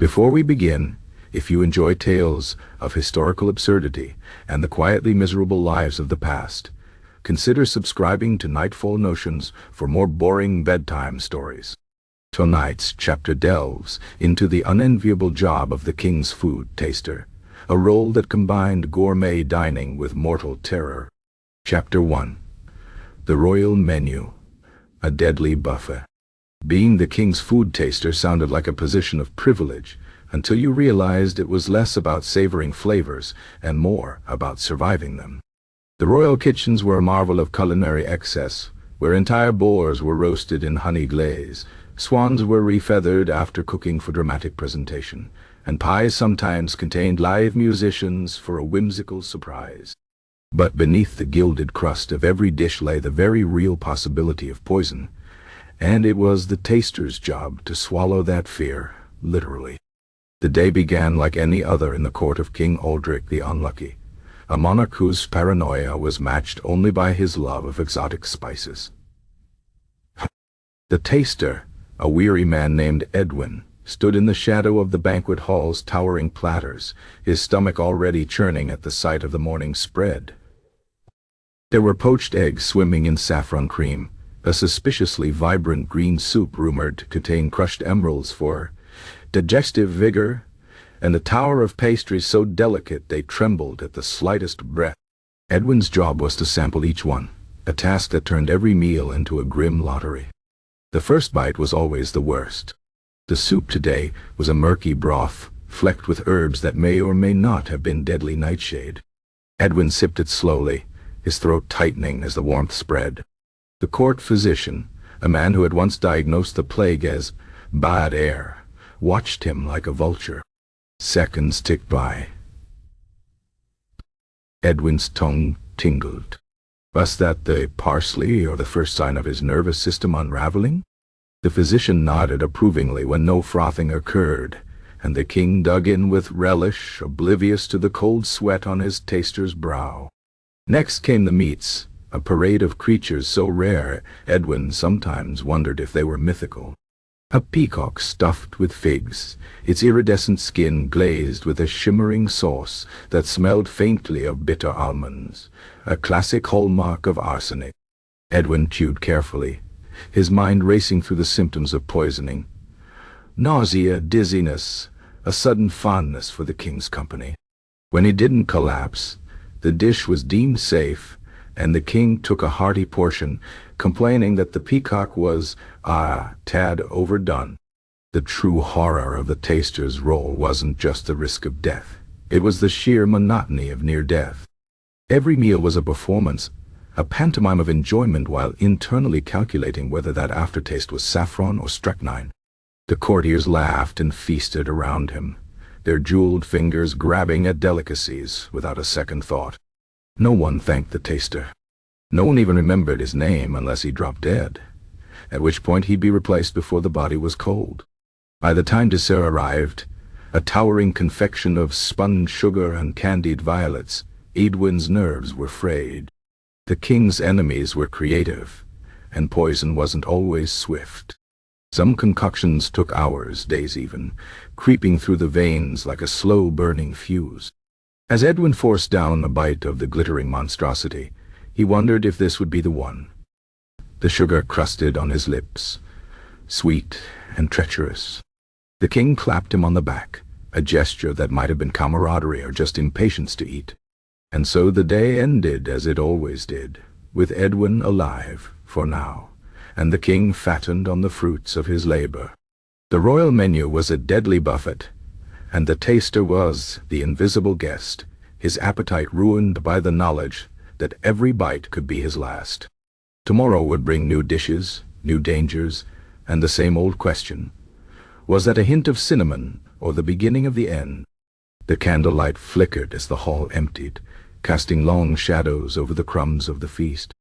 Before we begin, if you enjoy tales of historical absurdity and the quietly miserable lives of the past, consider subscribing to Nightfall Notions for more boring bedtime stories. Tonight's chapter delves into the unenviable job of the king's food taster, a role that combined gourmet dining with mortal terror. Chapter 1. The Royal Menu, a Deadly Buffet. Being the king's food taster sounded like a position of privilege until you realized it was less about savoring flavors and more about surviving them. The royal kitchens were a marvel of culinary excess, where entire boars were roasted in honey glaze, swans were refeathered after cooking for dramatic presentation, and pies sometimes contained live musicians for a whimsical surprise. But beneath the gilded crust of every dish lay the very real possibility of poison, and it was the taster's job to swallow that fear, literally. The day began like any other in the court of King Aldrich the Unlucky, a monarch whose paranoia was matched only by his love of exotic spices. The taster, a weary man named Edwin, stood in the shadow of the banquet hall's towering platters, his stomach already churning at the sight of the morning's spread. There were poached eggs swimming in saffron cream, a suspiciously vibrant green soup rumored to contain crushed emeralds for digestive vigor, and a tower of pastries so delicate they trembled at the slightest breath. Edwin's job was to sample each one, a task that turned every meal into a grim lottery. The first bite was always the worst. The soup today was a murky broth, flecked with herbs that may or may not have been deadly nightshade. Edwin sipped it slowly, his throat tightening as the warmth spread. The court physician, a man who had once diagnosed the plague as bad air, watched him like a vulture. Seconds ticked by. Edwin's tongue tingled. Was that the parsley or the first sign of his nervous system unraveling? The physician nodded approvingly when no frothing occurred, and the king dug in with relish, oblivious to the cold sweat on his taster's brow. Next came the meats, a parade of creatures so rare Edwin sometimes wondered if they were mythical. A peacock stuffed with figs, its iridescent skin glazed with a shimmering sauce that smelled faintly of bitter almonds, a classic hallmark of arsenic. Edwin chewed carefully, his mind racing through the symptoms of poisoning. Nausea, dizziness, a sudden fondness for the king's company. When he didn't collapse, the dish was deemed safe, and the king took a hearty portion, complaining that the peacock was a tad overdone. The true horror of the taster's role wasn't just the risk of death. It was the sheer monotony of near death. Every meal was a performance, a pantomime of enjoyment while internally calculating whether that aftertaste was saffron or strychnine. The courtiers laughed and feasted around him, their jeweled fingers grabbing at delicacies without a second thought. No one thanked the taster. No one even remembered his name unless he dropped dead, at which point he'd be replaced before the body was cold. By the time dessert arrived, a towering confection of spun sugar and candied violets, Edwin's nerves were frayed. The king's enemies were creative, and poison wasn't always swift. Some concoctions took hours, days even, creeping through the veins like a slow-burning fuse. As Edwin forced down a bite of the glittering monstrosity, he wondered if this would be the one. The sugar crusted on his lips, sweet and treacherous. The king clapped him on the back, a gesture that might have been camaraderie or just impatience to eat. And so the day ended as it always did, with Edwin alive, for now, and the king fattened on the fruits of his labor. The royal menu was a deadly buffet, and the taster was the invisible guest, his appetite ruined by the knowledge that every bite could be his last. Tomorrow would bring new dishes, new dangers, and the same old question. Was that a hint of cinnamon or the beginning of the end? The candlelight flickered as the hall emptied, casting long shadows over the crumbs of the feast.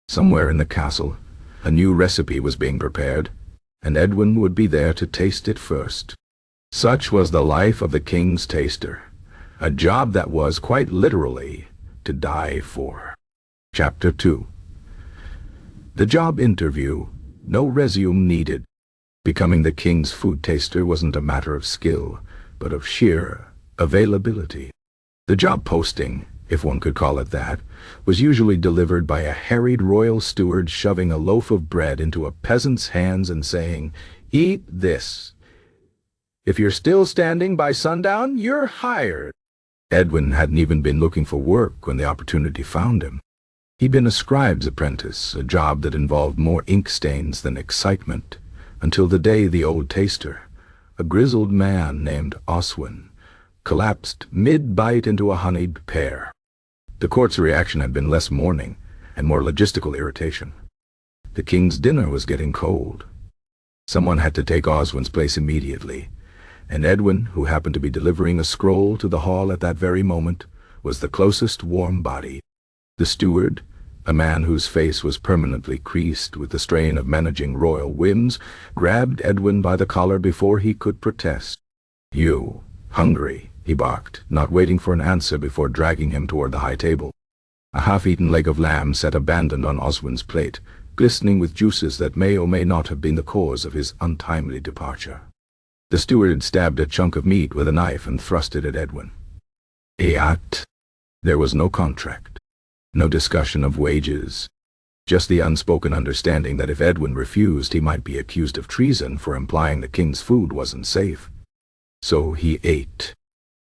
Somewhere in the castle, a new recipe was being prepared, and Edwin would be there to taste it first. Such was the life of the king's taster, a job that was, quite literally, to die for. Chapter 2. The job interview, no resume needed. Becoming the king's food taster wasn't a matter of skill, but of sheer availability. The job posting, if one could call it that, was usually delivered by a harried royal steward shoving a loaf of bread into a peasant's hands and saying, "Eat this. If you're still standing by sundown, you're hired." Edwin hadn't even been looking for work when the opportunity found him. He'd been a scribe's apprentice, a job that involved more ink stains than excitement, until the day the old taster, a grizzled man named Oswin, collapsed mid-bite into a honeyed pear. The court's reaction had been less mourning and more logistical irritation. The king's dinner was getting cold. Someone had to take Oswin's place immediately, and Edwin, who happened to be delivering a scroll to the hall at that very moment, was the closest warm body. The steward, a man whose face was permanently creased with the strain of managing royal whims, grabbed Edwin by the collar before he could protest. "You, hungry?" he barked, not waiting for an answer before dragging him toward the high table. A half-eaten leg of lamb sat abandoned on Oswin's plate, glistening with juices that may or may not have been the cause of his untimely departure. The steward stabbed a chunk of meat with a knife and thrust it at Edwin. "Eat." There was no contract, no discussion of wages, just the unspoken understanding that if Edwin refused, he might be accused of treason for implying the king's food wasn't safe. So he ate.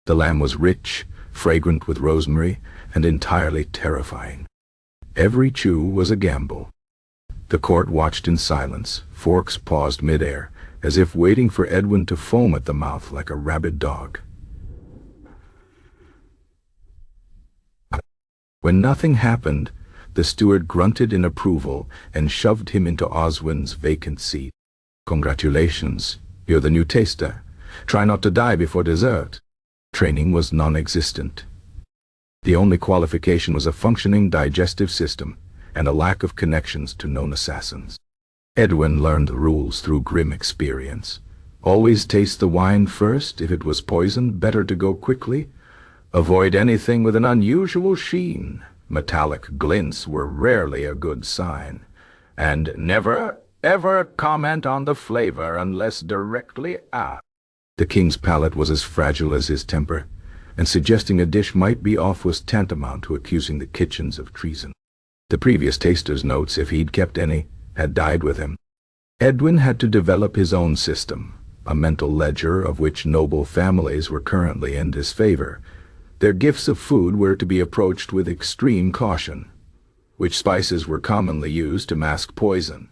The lamb was rich, fragrant with rosemary, and entirely terrifying. Every chew was a gamble. The court watched in silence, forks paused midair, as if waiting for Edwin to foam at the mouth like a rabid dog. When nothing happened, the steward grunted in approval and shoved him into Oswin's vacant seat. "Congratulations, you're the new taster. Try not to die before dessert." Training was non-existent. The only qualification was a functioning digestive system and a lack of connections to known assassins. Edwin learned the rules through grim experience. Always taste the wine first. If it was poisoned, better to go quickly. Avoid anything with an unusual sheen. Metallic glints were rarely a good sign. And never, ever comment on the flavor unless directly asked. The king's palate was as fragile as his temper, and suggesting a dish might be off was tantamount to accusing the kitchens of treason. The previous taster's notes, if he'd kept any, had died with him. Edwin had to develop his own system, a mental ledger of which noble families were currently in disfavor. Their gifts of food were to be approached with extreme caution. Which spices were commonly used to mask poison?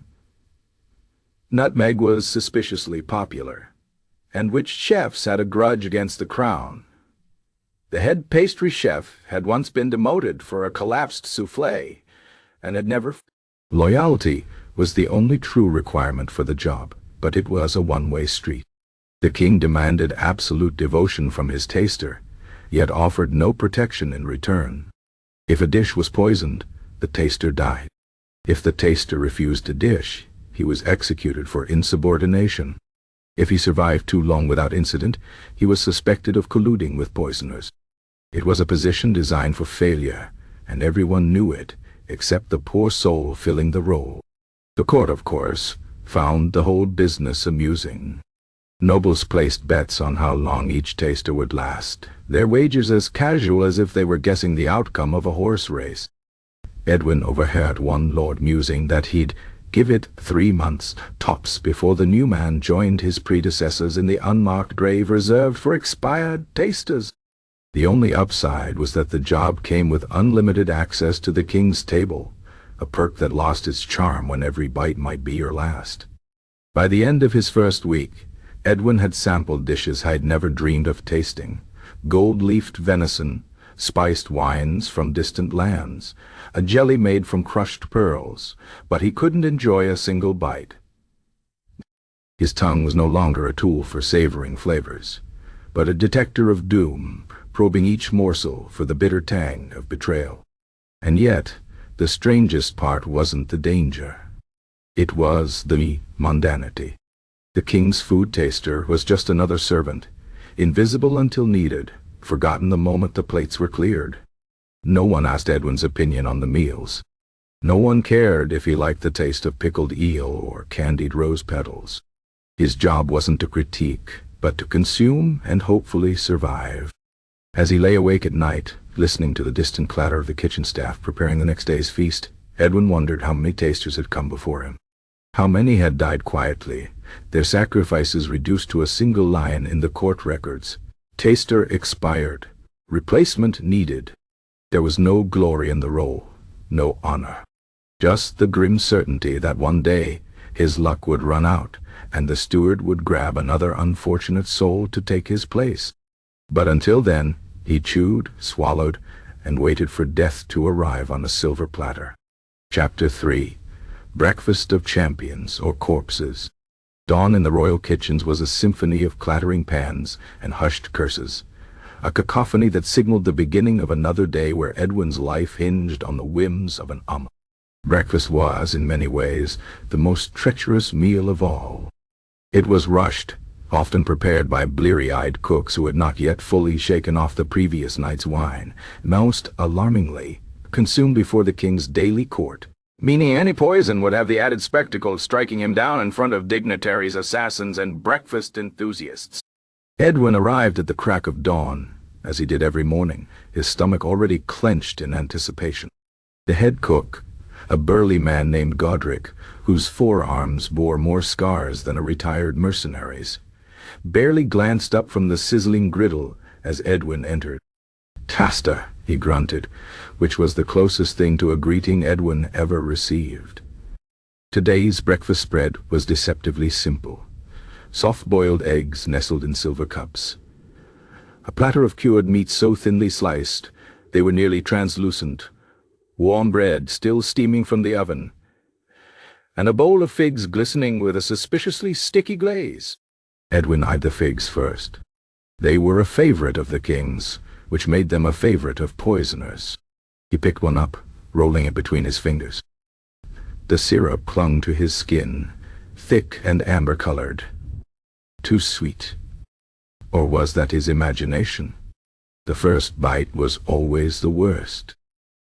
Nutmeg was suspiciously popular. And which chefs had a grudge against the crown? The head pastry chef had once been demoted for a collapsed soufflé, and had never... Loyalty was the only true requirement for the job, but it was a one-way street. The king demanded absolute devotion from his taster, yet offered no protection in return. If a dish was poisoned, the taster died. If the taster refused to dish, he was executed for insubordination. If he survived too long without incident, he was suspected of colluding with poisoners. It was a position designed for failure, and everyone knew it, except the poor soul filling the role. The court, of course, found the whole business amusing. Nobles placed bets on how long each taster would last, their wagers as casual as if they were guessing the outcome of a horse race. Edwin overheard one lord musing that he'd give it 3 months, tops, before the new man joined his predecessors in the unmarked grave reserved for expired tasters. The only upside was that the job came with unlimited access to the king's table, a perk that lost its charm when every bite might be your last. By the end of his first week, Edwin had sampled dishes I'd never dreamed of tasting: gold-leafed venison, spiced wines from distant lands, a jelly made from crushed pearls, but he couldn't enjoy a single bite. His tongue was no longer a tool for savoring flavors, but a detector of doom, probing each morsel for the bitter tang of betrayal. And yet, the strangest part wasn't the danger. It was the mundanity. The king's food taster was just another servant, invisible until needed, forgotten the moment the plates were cleared. No one asked Edwin's opinion on the meals. No one cared if he liked the taste of pickled eel or candied rose petals. His job wasn't to critique, but to consume and hopefully survive. As he lay awake at night, listening to the distant clatter of the kitchen staff preparing the next day's feast, Edwin wondered how many tasters had come before him. How many had died quietly, their sacrifices reduced to a single line in the court records. Taster expired. Replacement needed. There was no glory in the role, no honor. Just the grim certainty that one day his luck would run out, and the steward would grab another unfortunate soul to take his place. But until then, he chewed, swallowed, and waited for death to arrive on a silver platter. Chapter 3. Breakfast of Champions, or Corpses. Dawn in the royal kitchens was a symphony of clattering pans and hushed curses, a cacophony that signaled the beginning of another day where Edwin's life hinged on the whims of an omelet. Breakfast was, in many ways, the most treacherous meal of all. It was rushed, often prepared by bleary-eyed cooks who had not yet fully shaken off the previous night's wine, most alarmingly consumed before the king's daily court, meaning any poison would have the added spectacle of striking him down in front of dignitaries, assassins, and breakfast enthusiasts. Edwin arrived at the crack of dawn, as he did every morning, his stomach already clenched in anticipation. The head cook, a burly man named Godric, whose forearms bore more scars than a retired mercenary's, barely glanced up from the sizzling griddle as Edwin entered. "Taster," he grunted, which was the closest thing to a greeting Edwin ever received. Today's breakfast spread was deceptively simple. Soft-boiled eggs nestled in silver cups, a platter of cured meat so thinly sliced they were nearly translucent, warm bread still steaming from the oven, and a bowl of figs glistening with a suspiciously sticky glaze. Edwin eyed the figs first. They were a favorite of the king's, which made them a favorite of poisoners. He picked one up, rolling it between his fingers. The syrup clung to his skin, thick and amber-colored. Too sweet. Or was that his imagination? The first bite was always the worst.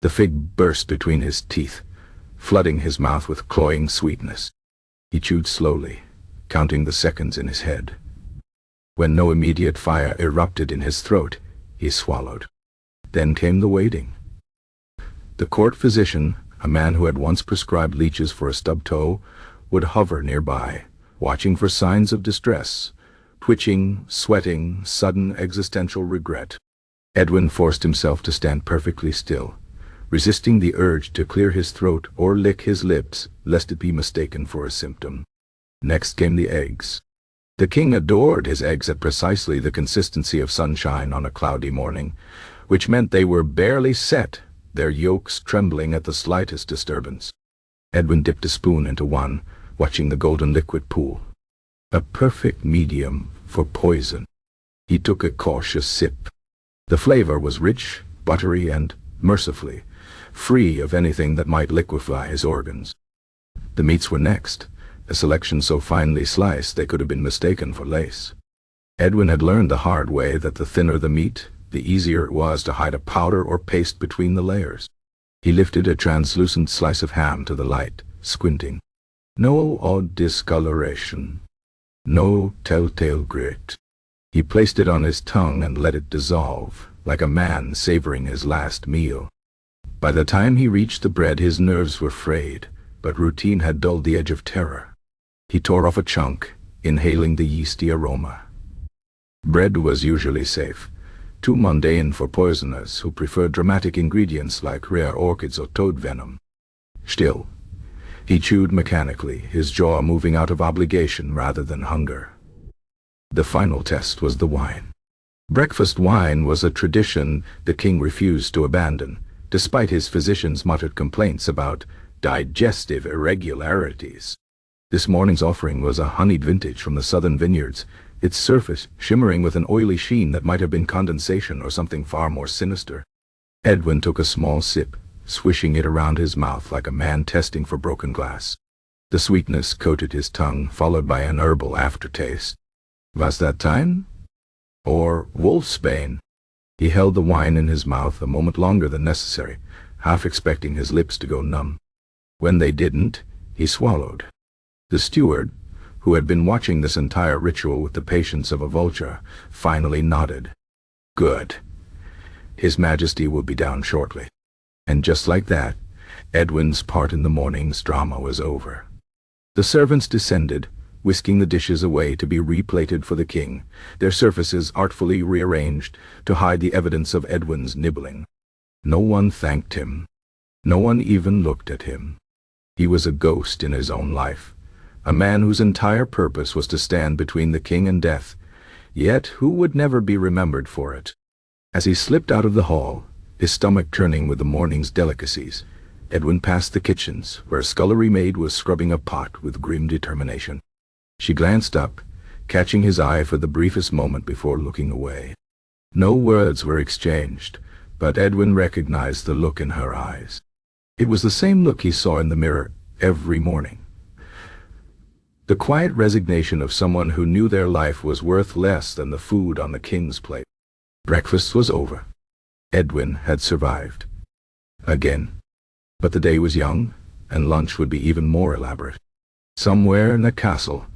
The fig burst between his teeth, flooding his mouth with cloying sweetness. He chewed slowly, counting the seconds in his head. When no immediate fire erupted in his throat, he swallowed. Then came the waiting. The court physician, a man who had once prescribed leeches for a stubbed toe, would hover nearby, watching for signs of distress, twitching, sweating, sudden existential regret. Edwin forced himself to stand perfectly still, resisting the urge to clear his throat or lick his lips, lest it be mistaken for a symptom. Next came the eggs. The king adored his eggs at precisely the consistency of sunshine on a cloudy morning, which meant they were barely set, their yolks trembling at the slightest disturbance. Edwin dipped a spoon into one, watching the golden liquid pool. A perfect medium for poison. He took a cautious sip. The flavor was rich, buttery, and, mercifully, free of anything that might liquefy his organs. The meats were next, a selection so finely sliced they could have been mistaken for lace. Edwin had learned the hard way that the thinner the meat, the easier it was to hide a powder or paste between the layers. He lifted a translucent slice of ham to the light, squinting. No odd discoloration. No telltale grit. He placed it on his tongue and let it dissolve, like a man savoring his last meal. By the time he reached the bread, his nerves were frayed, but routine had dulled the edge of terror. He tore off a chunk, inhaling the yeasty aroma. Bread was usually safe, too mundane for poisoners who preferred dramatic ingredients like rare orchids or toad venom. Still, he chewed mechanically, his jaw moving out of obligation rather than hunger. The final test was the wine. Breakfast wine was a tradition the king refused to abandon, despite his physician's muttered complaints about digestive irregularities. This morning's offering was a honeyed vintage from the southern vineyards, its surface shimmering with an oily sheen that might have been condensation or something far more sinister. Edwin took a small sip, swishing it around his mouth like a man testing for broken glass. The sweetness coated his tongue, followed by an herbal aftertaste. Was that time? Or wolfsbane? He held the wine in his mouth a moment longer than necessary, half expecting his lips to go numb. When they didn't, he swallowed. The steward, who had been watching this entire ritual with the patience of a vulture, finally nodded. Good. His Majesty will be down shortly. And just like that, Edwin's part in the morning's drama was over. The servants descended, whisking the dishes away to be replated for the king, their surfaces artfully rearranged to hide the evidence of Edwin's nibbling. No one thanked him. No one even looked at him. He was a ghost in his own life, a man whose entire purpose was to stand between the king and death, yet who would never be remembered for it. As he slipped out of the hall, his stomach churning with the morning's delicacies, Edwin passed the kitchens, where a scullery maid was scrubbing a pot with grim determination. She glanced up, catching his eye for the briefest moment before looking away. No words were exchanged, but Edwin recognized the look in her eyes. It was the same look he saw in the mirror every morning. The quiet resignation of someone who knew their life was worth less than the food on the king's plate. Breakfast was over. Edwin had survived. Again. But the day was young, and lunch would be even more elaborate. Somewhere in the castle,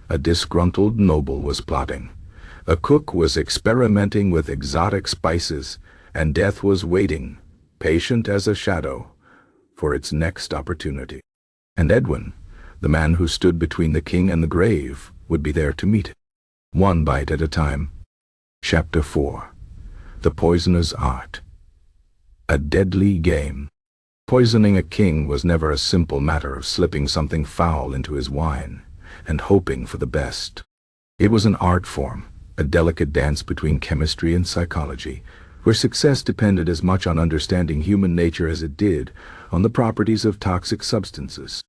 a disgruntled noble was plotting. A cook was experimenting with exotic spices, and death was waiting, patient as a shadow, for its next opportunity. And Edwin, the man who stood between the king and the grave, would be there to meet it. One bite at a time. Chapter 4. The Poisoner's Art. A deadly game. Poisoning a king was never a simple matter of slipping something foul into his wine and hoping for the best. It was an art form, a delicate dance between chemistry and psychology, where success depended as much on understanding human nature as it did on the properties of toxic substances.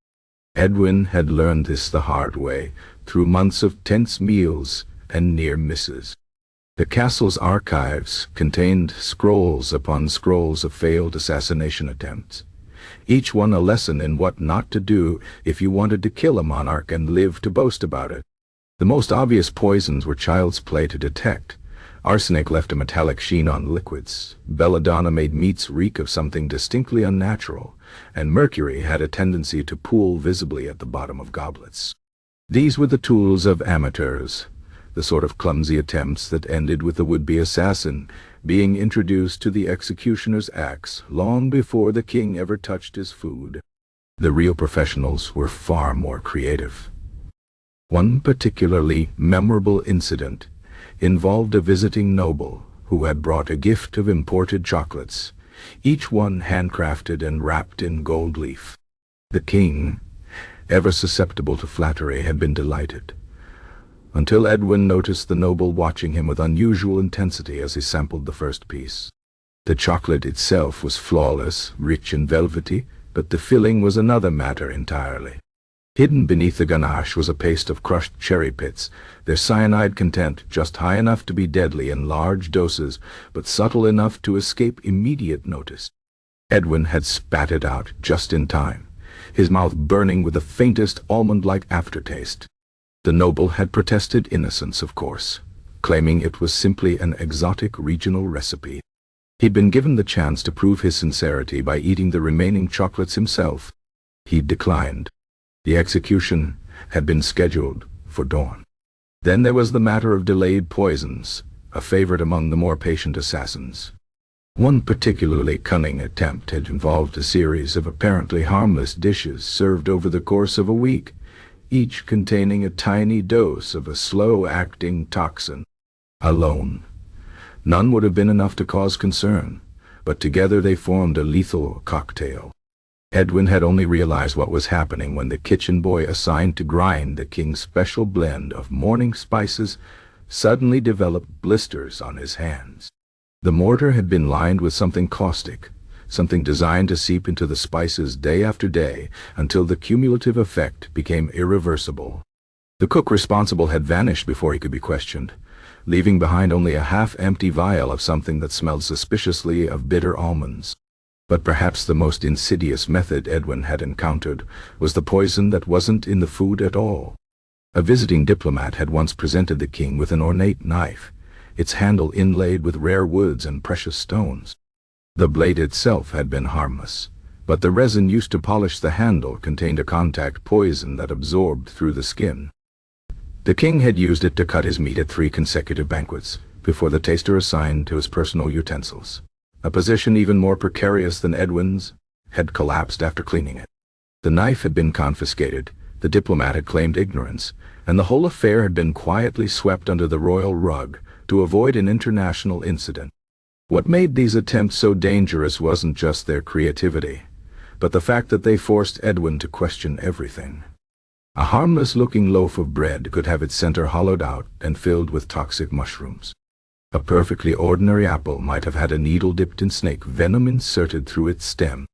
Edwin had learned this the hard way, through months of tense meals and near misses. The castle's archives contained scrolls upon scrolls of failed assassination attempts, each one a lesson in what not to do if you wanted to kill a monarch and live to boast about it. The most obvious poisons were child's play to detect. Arsenic left a metallic sheen on liquids, belladonna made meats reek of something distinctly unnatural, and mercury had a tendency to pool visibly at the bottom of goblets. These were the tools of amateurs, the sort of clumsy attempts that ended with the would-be assassin being introduced to the executioner's axe long before the king ever touched his food. The real professionals were far more creative. One particularly memorable incident involved a visiting noble who had brought a gift of imported chocolates, each one handcrafted and wrapped in gold leaf. The king, ever susceptible to flattery, had been delighted, until Edwin noticed the noble watching him with unusual intensity as he sampled the first piece. The chocolate itself was flawless, rich and velvety, but the filling was another matter entirely. Hidden beneath the ganache was a paste of crushed cherry pits, their cyanide content just high enough to be deadly in large doses, but subtle enough to escape immediate notice. Edwin had spat it out just in time, his mouth burning with the faintest almond-like aftertaste. The noble had protested innocence, of course, claiming it was simply an exotic regional recipe. He'd been given the chance to prove his sincerity by eating the remaining chocolates himself. He'd declined. The execution had been scheduled for dawn. Then there was the matter of delayed poisons, a favorite among the more patient assassins. One particularly cunning attempt had involved a series of apparently harmless dishes served over the course of a week, each containing a tiny dose of a slow-acting toxin. Alone, none would have been enough to cause concern, but together they formed a lethal cocktail. Edwin had only realized what was happening when the kitchen boy assigned to grind the king's special blend of morning spices suddenly developed blisters on his hands. The mortar had been lined with something caustic, something designed to seep into the spices day after day until the cumulative effect became irreversible. The cook responsible had vanished before he could be questioned, leaving behind only a half-empty vial of something that smelled suspiciously of bitter almonds. But perhaps the most insidious method Edwin had encountered was the poison that wasn't in the food at all. A visiting diplomat had once presented the king with an ornate knife, its handle inlaid with rare woods and precious stones. The blade itself had been harmless, but the resin used to polish the handle contained a contact poison that absorbed through the skin. The king had used it to cut his meat at 3 consecutive banquets, before the taster assigned to his personal utensils. A position even more precarious than Edwin's had collapsed after cleaning it. The knife had been confiscated, the diplomat had claimed ignorance, and the whole affair had been quietly swept under the royal rug to avoid an international incident. What made these attempts so dangerous wasn't just their creativity, but the fact that they forced Edwin to question everything. A harmless-looking loaf of bread could have its center hollowed out and filled with toxic mushrooms. A perfectly ordinary apple might have had a needle dipped in snake venom inserted through its stem.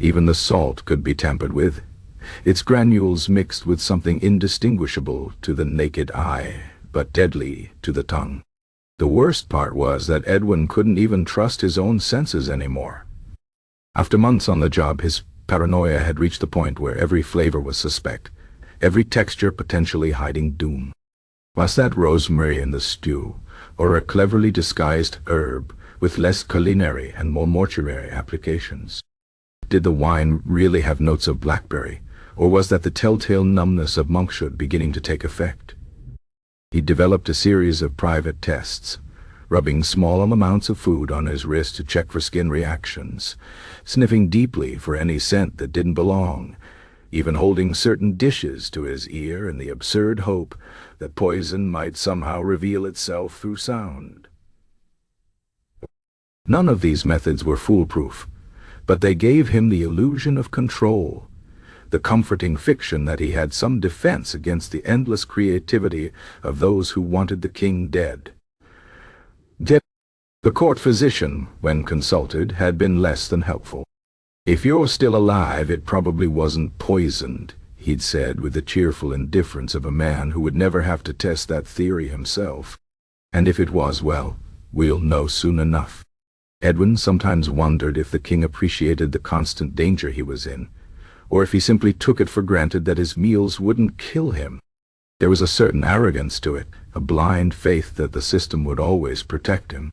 Even the salt could be tampered with, its granules mixed with something indistinguishable to the naked eye, but deadly to the tongue. The worst part was that Edwin couldn't even trust his own senses anymore. After months on the job, his paranoia had reached the point where every flavor was suspect, every texture potentially hiding doom. Was that rosemary in the stew, or a cleverly disguised herb with less culinary and more mortuary applications? Did the wine really have notes of blackberry, or was that the telltale numbness of monkshood beginning to take effect? He developed a series of private tests, rubbing small amounts of food on his wrist to check for skin reactions, sniffing deeply for any scent that didn't belong, even holding certain dishes to his ear in the absurd hope that poison might somehow reveal itself through sound. None of these methods were foolproof, but they gave him the illusion of control, the comforting fiction that he had some defense against the endless creativity of those who wanted the king dead. Yet, the court physician, when consulted, had been less than helpful. "If you're still alive, it probably wasn't poisoned," he'd said with the cheerful indifference of a man who would never have to test that theory himself. "And if it was, well, we'll know soon enough." Edwin sometimes wondered if the king appreciated the constant danger he was in, or if he simply took it for granted that his meals wouldn't kill him. There was a certain arrogance to it, a blind faith that the system would always protect him.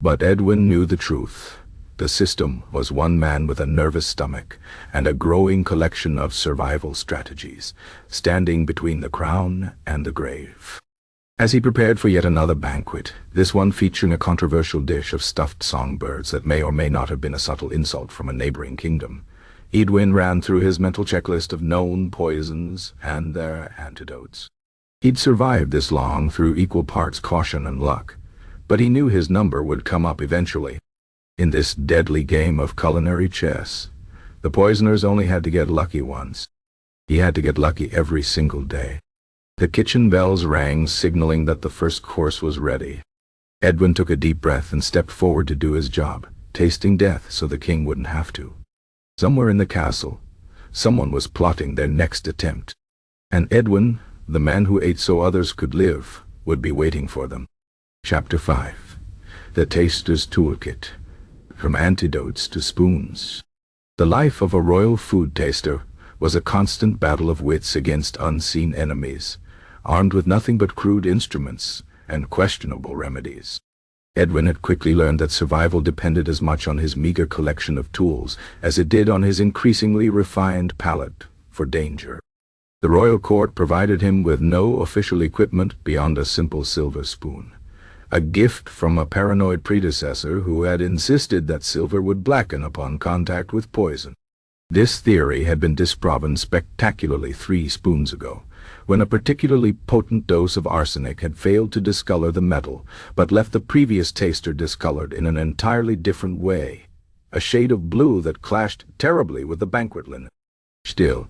But Edwin knew the truth. The system was one man with a nervous stomach and a growing collection of survival strategies, standing between the crown and the grave. As he prepared for yet another banquet, this one featuring a controversial dish of stuffed songbirds that may or may not have been a subtle insult from a neighboring kingdom, Edwin ran through his mental checklist of known poisons and their antidotes. He'd survived this long through equal parts caution and luck, but he knew his number would come up eventually. In this deadly game of culinary chess, the poisoners only had to get lucky once. He had to get lucky every single day. The kitchen bells rang, signaling that the first course was ready. Edwin took a deep breath and stepped forward to do his job, tasting death so the king wouldn't have to. Somewhere in the castle, someone was plotting their next attempt. And Edwin, the man who ate so others could live, would be waiting for them. Chapter 5. The Taster's Toolkit. From Antidotes to Spoons. The life of a royal food taster was a constant battle of wits against unseen enemies, armed with nothing but crude instruments and questionable remedies. Edwin had quickly learned that survival depended as much on his meager collection of tools as it did on his increasingly refined palate for danger. The royal court provided him with no official equipment beyond a simple silver spoon, a gift from a paranoid predecessor who had insisted that silver would blacken upon contact with poison. This theory had been disproven spectacularly 3 spoons ago, when a particularly potent dose of arsenic had failed to discolor the metal, but left the previous taster discolored in an entirely different way, a shade of blue that clashed terribly with the banquet linen. Still,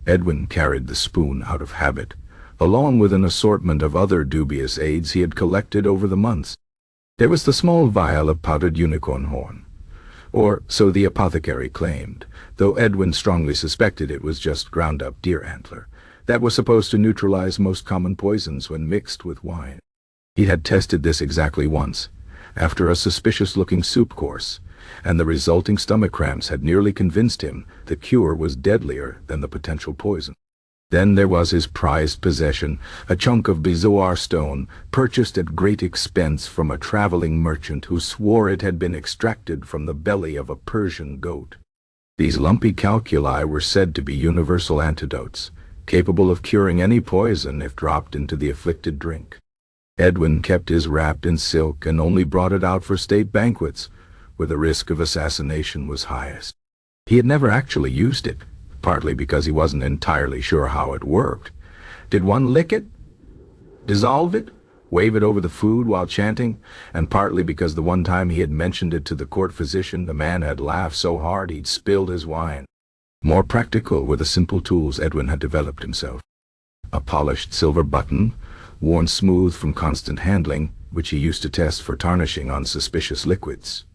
Edwin carried the spoon out of habit, along with an assortment of other dubious aids he had collected over the months. There was the small vial of powdered unicorn horn, or so the apothecary claimed, though Edwin strongly suspected it was just ground-up deer antler, that was supposed to neutralize most common poisons when mixed with wine. He had tested this exactly once, after a suspicious-looking soup course, and the resulting stomach cramps had nearly convinced him the cure was deadlier than the potential poison. Then there was his prized possession, a chunk of bezoar stone, purchased at great expense from a traveling merchant who swore it had been extracted from the belly of a Persian goat. These lumpy calculi were said to be universal antidotes, capable of curing any poison if dropped into the afflicted drink. Edwin kept his wrapped in silk and only brought it out for state banquets, where the risk of assassination was highest. He had never actually used it, partly because he wasn't entirely sure how it worked. Did one lick it? Dissolve it? Wave it over the food while chanting? And partly because the one time he had mentioned it to the court physician, the man had laughed so hard he'd spilled his wine. More practical were the simple tools Edwin had developed himself. A polished silver button, worn smooth from constant handling, which he used to test for tarnishing on suspicious liquids.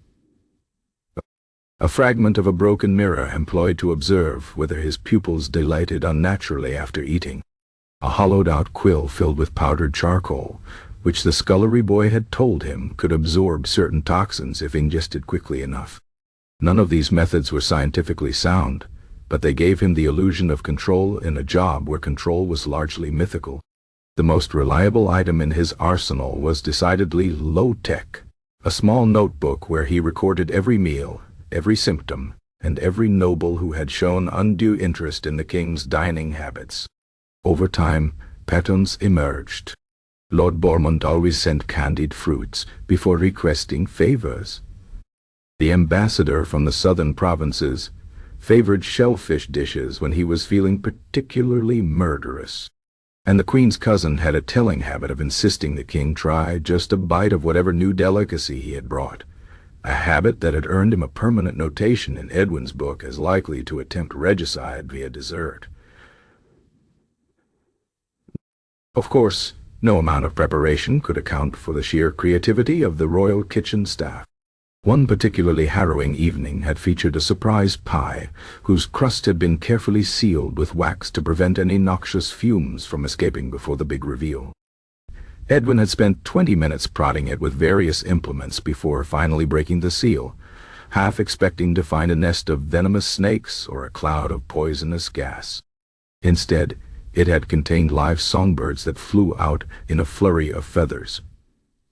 A fragment of a broken mirror employed to observe whether his pupils dilated unnaturally after eating. A hollowed-out quill filled with powdered charcoal, which the scullery boy had told him could absorb certain toxins if ingested quickly enough. None of these methods were scientifically sound, but they gave him the illusion of control in a job where control was largely mythical. The most reliable item in his arsenal was decidedly low-tech, a small notebook where he recorded every meal, every symptom, and every noble who had shown undue interest in the king's dining habits. Over time, patterns emerged. Lord Beaumont always sent candied fruits before requesting favors. The ambassador from the southern provinces favored shellfish dishes when he was feeling particularly murderous. And the Queen's cousin had a telling habit of insisting the king try just a bite of whatever new delicacy he had brought, a habit that had earned him a permanent notation in Edwin's book as likely to attempt regicide via dessert. Of course, no amount of preparation could account for the sheer creativity of the royal kitchen staff. One particularly harrowing evening had featured a surprise pie, whose crust had been carefully sealed with wax to prevent any noxious fumes from escaping before the big reveal. Edwin had spent 20 minutes prodding it with various implements before finally breaking the seal, half expecting to find a nest of venomous snakes or a cloud of poisonous gas. Instead, it had contained live songbirds that flew out in a flurry of feathers.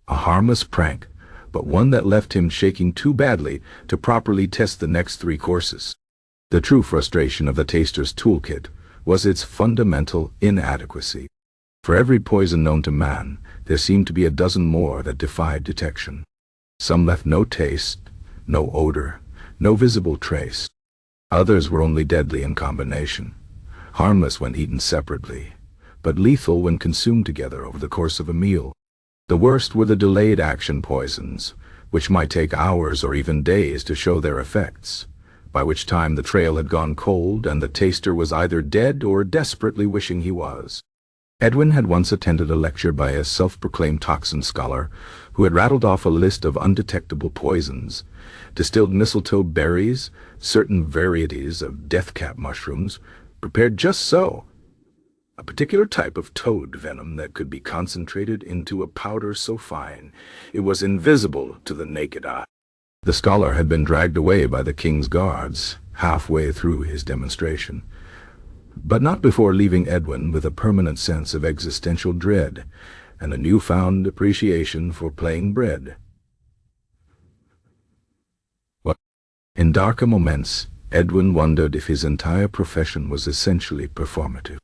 A harmless prank, but one that left him shaking too badly to properly test the next 3 courses. The true frustration of the taster's toolkit was its fundamental inadequacy. For every poison known to man, there seemed to be a dozen more that defied detection. Some left no taste, no odor, no visible trace. Others were only deadly in combination, harmless when eaten separately, but lethal when consumed together over the course of a meal. The worst were the delayed action poisons, which might take hours or even days to show their effects, by which time the trail had gone cold and the taster was either dead or desperately wishing he was. Edwin had once attended a lecture by a self-proclaimed toxin scholar who had rattled off a list of undetectable poisons: distilled mistletoe berries, certain varieties of deathcap mushrooms, prepared just so, a particular type of toad venom that could be concentrated into a powder so fine it was invisible to the naked eye. The scholar had been dragged away by the king's guards halfway through his demonstration, but not before leaving Edwin with a permanent sense of existential dread and a newfound appreciation for playing bread. In darker moments, Edwin wondered if his entire profession was essentially performative.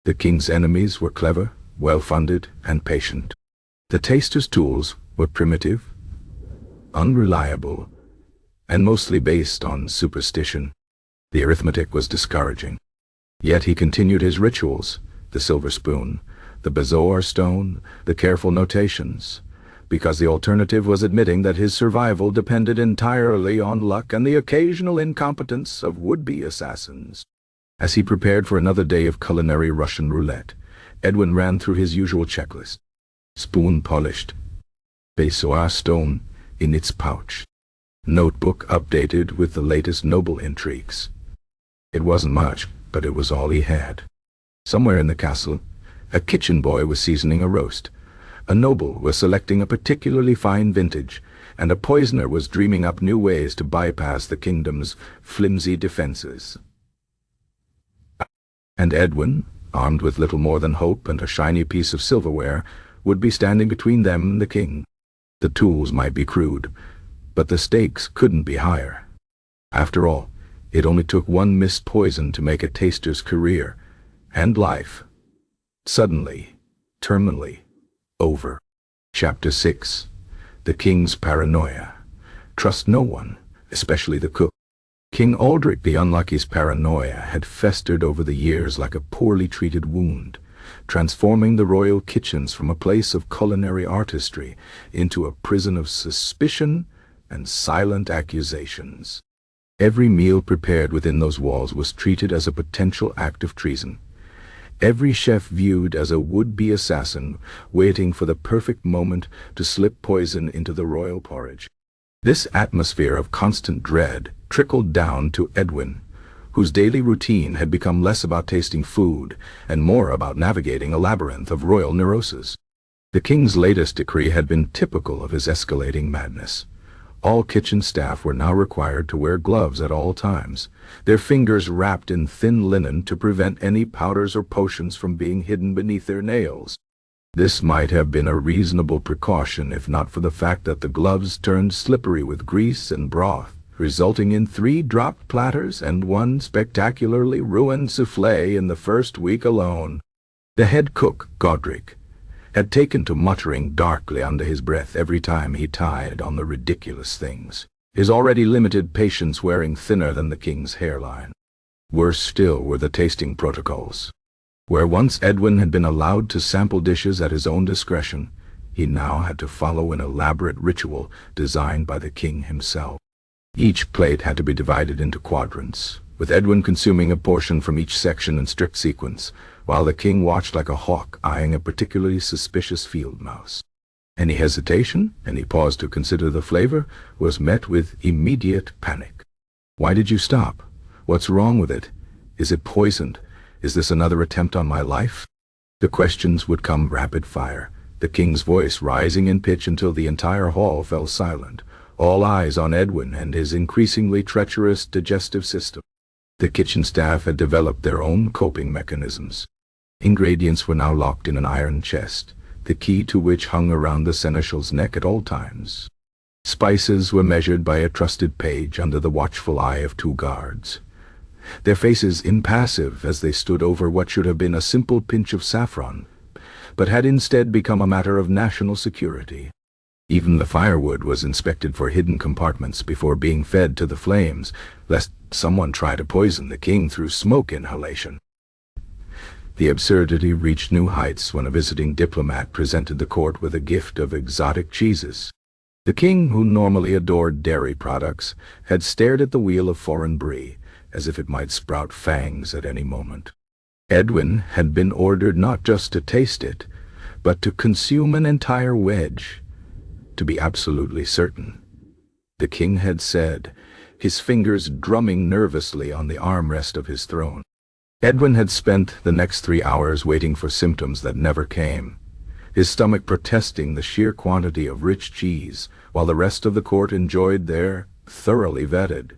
The king's enemies were clever, well-funded, and patient. The taster's tools were primitive, unreliable, and mostly based on superstition. The arithmetic was discouraging. Yet he continued his rituals, the silver spoon, the bezoar stone, the careful notations, because the alternative was admitting that his survival depended entirely on luck and the occasional incompetence of would-be assassins. As he prepared for another day of culinary Russian roulette, Edwin ran through his usual checklist. Spoon polished. Bezoar stone in its pouch. Notebook updated with the latest noble intrigues. It wasn't much, but it was all he had. Somewhere in the castle, a kitchen boy was seasoning a roast, a noble was selecting a particularly fine vintage, and a poisoner was dreaming up new ways to bypass the kingdom's flimsy defenses. And Edwin, armed with little more than hope and a shiny piece of silverware, would be standing between them and the king. The tools might be crude, but the stakes couldn't be higher. After all, it only took one missed poison to make a taster's career, and life. Suddenly, terminally, over. Chapter 6. The King's Paranoia. Trust no one, especially the cook. King Aldrich the Unlucky's paranoia had festered over the years like a poorly treated wound, transforming the royal kitchens from a place of culinary artistry into a prison of suspicion and silent accusations. Every meal prepared within those walls was treated as a potential act of treason. Every chef viewed as a would-be assassin waiting for the perfect moment to slip poison into the royal porridge. This atmosphere of constant dread trickled down to Edwin, whose daily routine had become less about tasting food and more about navigating a labyrinth of royal neuroses. The king's latest decree had been typical of his escalating madness. All kitchen staff were now required to wear gloves at all times, their fingers wrapped in thin linen to prevent any powders or potions from being hidden beneath their nails. This might have been a reasonable precaution if not for the fact that the gloves turned slippery with grease and broth, resulting in 3 dropped platters and 1 spectacularly ruined soufflé in the first week alone. The head cook, Godric, had taken to muttering darkly under his breath every time he tied on the ridiculous things, his already limited patience wearing thinner than the king's hairline. Worse still were the tasting protocols. Where once Edwin had been allowed to sample dishes at his own discretion, he now had to follow an elaborate ritual designed by the king himself. Each plate had to be divided into quadrants, with Edwin consuming a portion from each section in strict sequence, while the king watched like a hawk eyeing a particularly suspicious field mouse. Any hesitation, any pause to consider the flavor, was met with immediate panic. "Why did you stop? What's wrong with it? Is it poisoned? Is this another attempt on my life?" The questions would come rapid fire, the king's voice rising in pitch until the entire hall fell silent, all eyes on Edwin and his increasingly treacherous digestive system. The kitchen staff had developed their own coping mechanisms. Ingredients were now locked in an iron chest, the key to which hung around the seneschal's neck at all times. Spices were measured by a trusted page under the watchful eye of 2 guards, their faces impassive as they stood over what should have been a simple pinch of saffron, but had instead become a matter of national security. Even the firewood was inspected for hidden compartments before being fed to the flames, lest someone try to poison the king through smoke inhalation. The absurdity reached new heights when a visiting diplomat presented the court with a gift of exotic cheeses. The king, who normally adored dairy products, had stared at the wheel of foreign brie, as if it might sprout fangs at any moment. Edwin had been ordered not just to taste it, but to consume an entire wedge, to be absolutely certain. The king had said, his fingers drumming nervously on the armrest of his throne. Edwin had spent the next 3 hours waiting for symptoms that never came, his stomach protesting the sheer quantity of rich cheese, while the rest of the court enjoyed their thoroughly vetted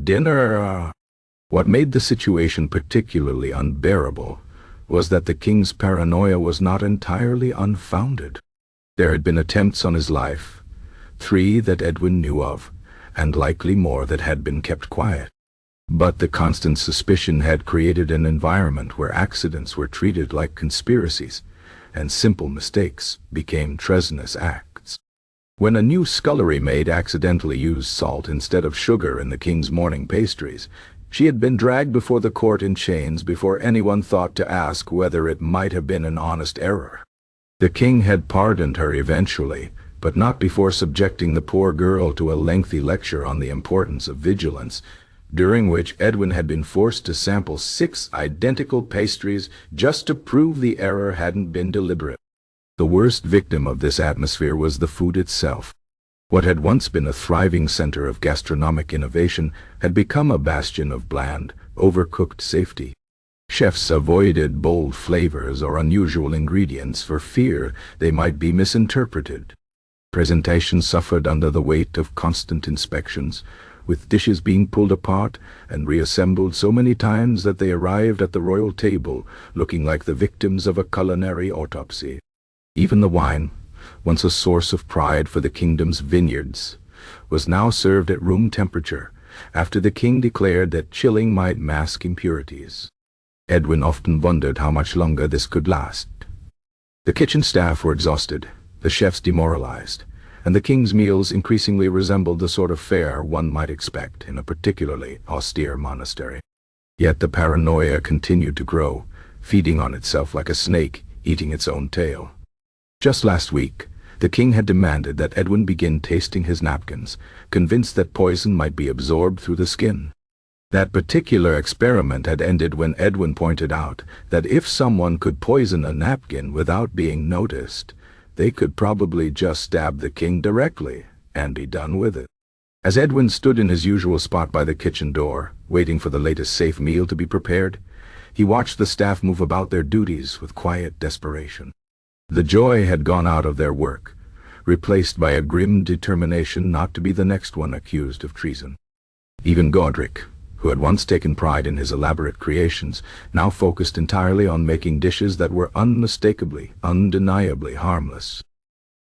dinner. What made the situation particularly unbearable was that the king's paranoia was not entirely unfounded. There had been attempts on his life, 3 that Edwin knew of, and likely more that had been kept quiet. But the constant suspicion had created an environment where accidents were treated like conspiracies, and simple mistakes became treasonous acts. When a new scullery maid accidentally used salt instead of sugar in the king's morning pastries, she had been dragged before the court in chains before anyone thought to ask whether it might have been an honest error. The king had pardoned her eventually, but not before subjecting the poor girl to a lengthy lecture on the importance of vigilance, during which Edwin had been forced to sample 6 identical pastries just to prove the error hadn't been deliberate. The worst victim of this atmosphere was the food itself. What had once been a thriving center of gastronomic innovation had become a bastion of bland, overcooked safety. Chefs avoided bold flavors or unusual ingredients for fear they might be misinterpreted. Presentation suffered under the weight of constant inspections, with dishes being pulled apart and reassembled so many times that they arrived at the royal table looking like the victims of a culinary autopsy. Even the wine, once a source of pride for the kingdom's vineyards, was now served at room temperature, after the king declared that chilling might mask impurities. Edwin often wondered how much longer this could last. The kitchen staff were exhausted, the chefs demoralized, and the king's meals increasingly resembled the sort of fare one might expect in a particularly austere monastery. Yet the paranoia continued to grow, feeding on itself like a snake eating its own tail. Just last week, the king had demanded that Edwin begin tasting his napkins, convinced that poison might be absorbed through the skin. That particular experiment had ended when Edwin pointed out that if someone could poison a napkin without being noticed, they could probably just stab the king directly and be done with it. As Edwin stood in his usual spot by the kitchen door, waiting for the latest safe meal to be prepared, he watched the staff move about their duties with quiet desperation. The joy had gone out of their work, replaced by a grim determination not to be the next one accused of treason. Even Godric, who had once taken pride in his elaborate creations, now focused entirely on making dishes that were unmistakably, undeniably harmless.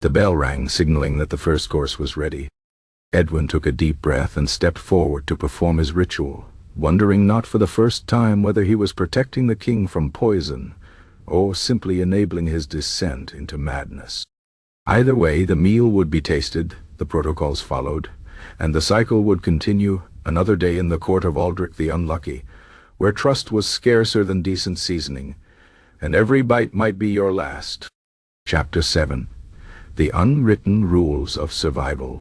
The bell rang, signaling that the first course was ready. Edwin took a deep breath and stepped forward to perform his ritual, wondering not for the first time whether he was protecting the king from poison, or simply enabling his descent into madness. Either way, the meal would be tasted, the protocols followed, and the cycle would continue, another day in the court of Aldrich the Unlucky, where trust was scarcer than decent seasoning, and every bite might be your last. Chapter 7. The Unwritten Rules of Survival.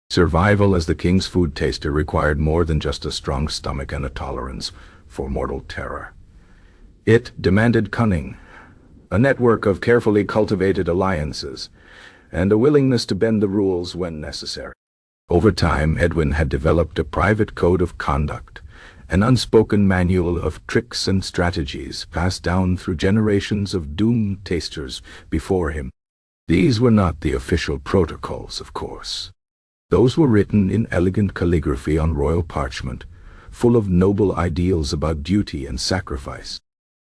Survival as the king's food taster required more than just a strong stomach and a tolerance for mortal terror. It demanded cunning, a network of carefully cultivated alliances, and a willingness to bend the rules when necessary. Over time, Edwin had developed a private code of conduct, an unspoken manual of tricks and strategies passed down through generations of doomed tasters before him. These were not the official protocols, of course. Those were written in elegant calligraphy on royal parchment, full of noble ideals about duty and sacrifice.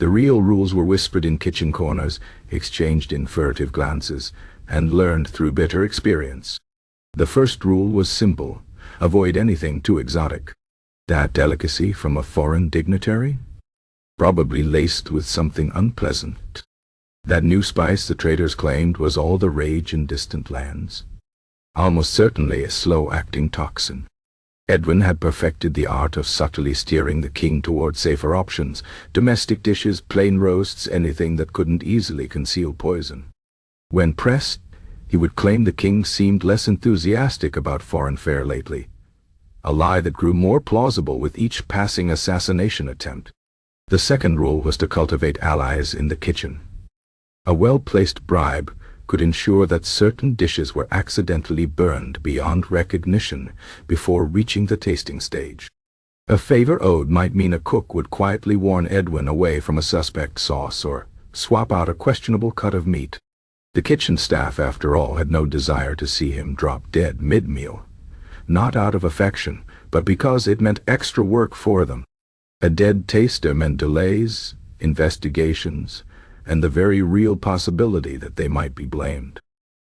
The real rules were whispered in kitchen corners, exchanged in furtive glances, and learned through bitter experience. The first rule was simple: avoid anything too exotic. That delicacy from a foreign dignitary? Probably laced with something unpleasant. That new spice the traders claimed was all the rage in distant lands? Almost certainly a slow-acting toxin. Edwin had perfected the art of subtly steering the king toward safer options: domestic dishes, plain roasts, anything that couldn't easily conceal poison. When pressed, he would claim the king seemed less enthusiastic about foreign fare lately, a lie that grew more plausible with each passing assassination attempt. The second rule was to cultivate allies in the kitchen. A well-placed bribe could ensure that certain dishes were accidentally burned beyond recognition before reaching the tasting stage. A favor owed might mean a cook would quietly warn Edwin away from a suspect sauce or swap out a questionable cut of meat. The kitchen staff, after all, had no desire to see him drop dead mid-meal, not out of affection, but because it meant extra work for them. A dead taster meant delays, investigations, and the very real possibility that they might be blamed.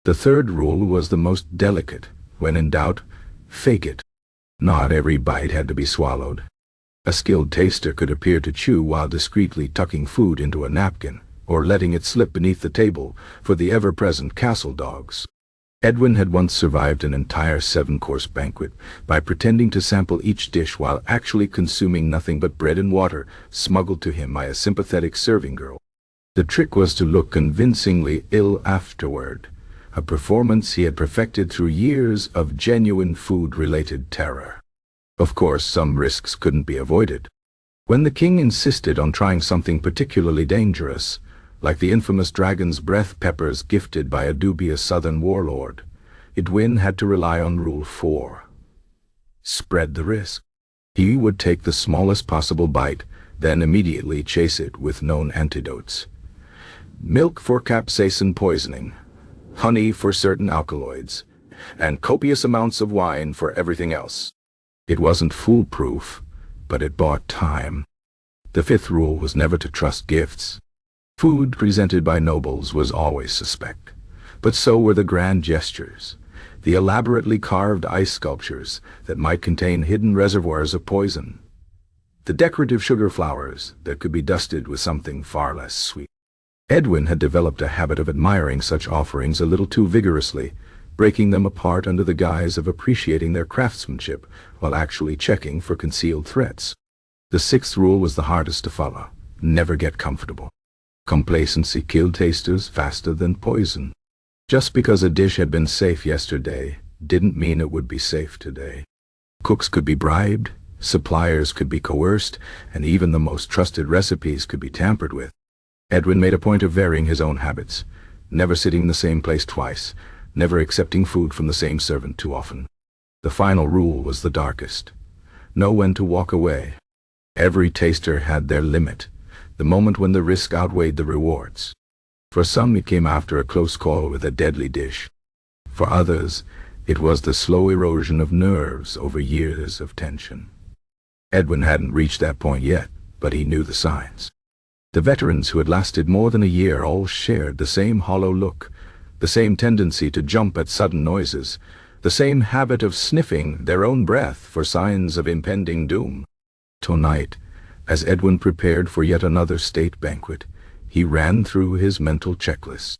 The third rule was the most delicate: when in doubt, fake it. Not every bite had to be swallowed. A skilled taster could appear to chew while discreetly tucking food into a napkin, or letting it slip beneath the table for the ever-present castle dogs. Edwin had once survived an entire 7-course banquet by pretending to sample each dish while actually consuming nothing but bread and water smuggled to him by a sympathetic serving girl. The trick was to look convincingly ill afterward, a performance he had perfected through years of genuine food-related terror. Of course, some risks couldn't be avoided. When the king insisted on trying something particularly dangerous, like the infamous dragon's breath peppers gifted by a dubious southern warlord, Edwin had to rely on Rule 4. Spread the risk. He would take the smallest possible bite, then immediately chase it with known antidotes. Milk for capsaicin poisoning, honey for certain alkaloids, and copious amounts of wine for everything else. It wasn't foolproof, but it bought time. The fifth rule was never to trust gifts. Food presented by nobles was always suspect, but so were the grand gestures, the elaborately carved ice sculptures that might contain hidden reservoirs of poison. the decorative sugar flowers that could be dusted with something far less sweet. Edwin had developed a habit of admiring such offerings a little too vigorously, breaking them apart under the guise of appreciating their craftsmanship while actually checking for concealed threats. The sixth rule was the hardest to follow: never get comfortable. Complacency killed tasters faster than poison. Just because a dish had been safe yesterday didn't mean it would be safe today. Cooks could be bribed, suppliers could be coerced, and even the most trusted recipes could be tampered with. Edwin made a point of varying his own habits, never sitting in the same place twice, never accepting food from the same servant too often. The final rule was the darkest: know when to walk away. Every taster had their limit, the moment when the risk outweighed the rewards. For some it came after a close call with a deadly dish. For others, it was the slow erosion of nerves over years of tension. Edwin hadn't reached that point yet, but he knew the signs. The veterans who had lasted more than a year all shared the same hollow look, the same tendency to jump at sudden noises, the same habit of sniffing their own breath for signs of impending doom. Tonight, as Edwin prepared for yet another state banquet, he ran through his mental checklist.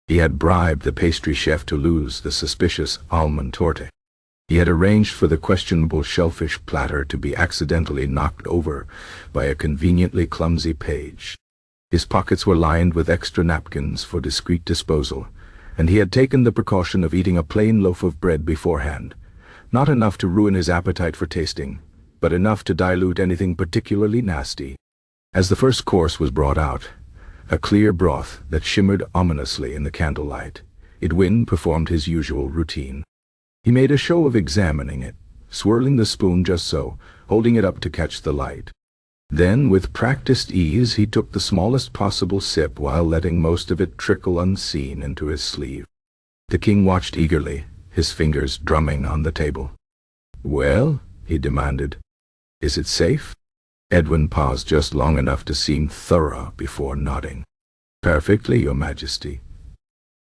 He had bribed the pastry chef to lose the suspicious almond torte. He had arranged for the questionable shellfish platter to be accidentally knocked over by a conveniently clumsy page. His pockets were lined with extra napkins for discreet disposal, and he had taken the precaution of eating a plain loaf of bread beforehand, not enough to ruin his appetite for tasting, but enough to dilute anything particularly nasty. As the first course was brought out, a clear broth that shimmered ominously in the candlelight, Edwin performed his usual routine. He made a show of examining it, swirling the spoon just so, holding it up to catch the light. Then, with practiced ease, he took the smallest possible sip while letting most of it trickle unseen into his sleeve. The king watched eagerly, his fingers drumming on the table. "Well?" he demanded. "Is it safe?" Edwin paused just long enough to seem thorough before nodding. "Perfectly, Your Majesty."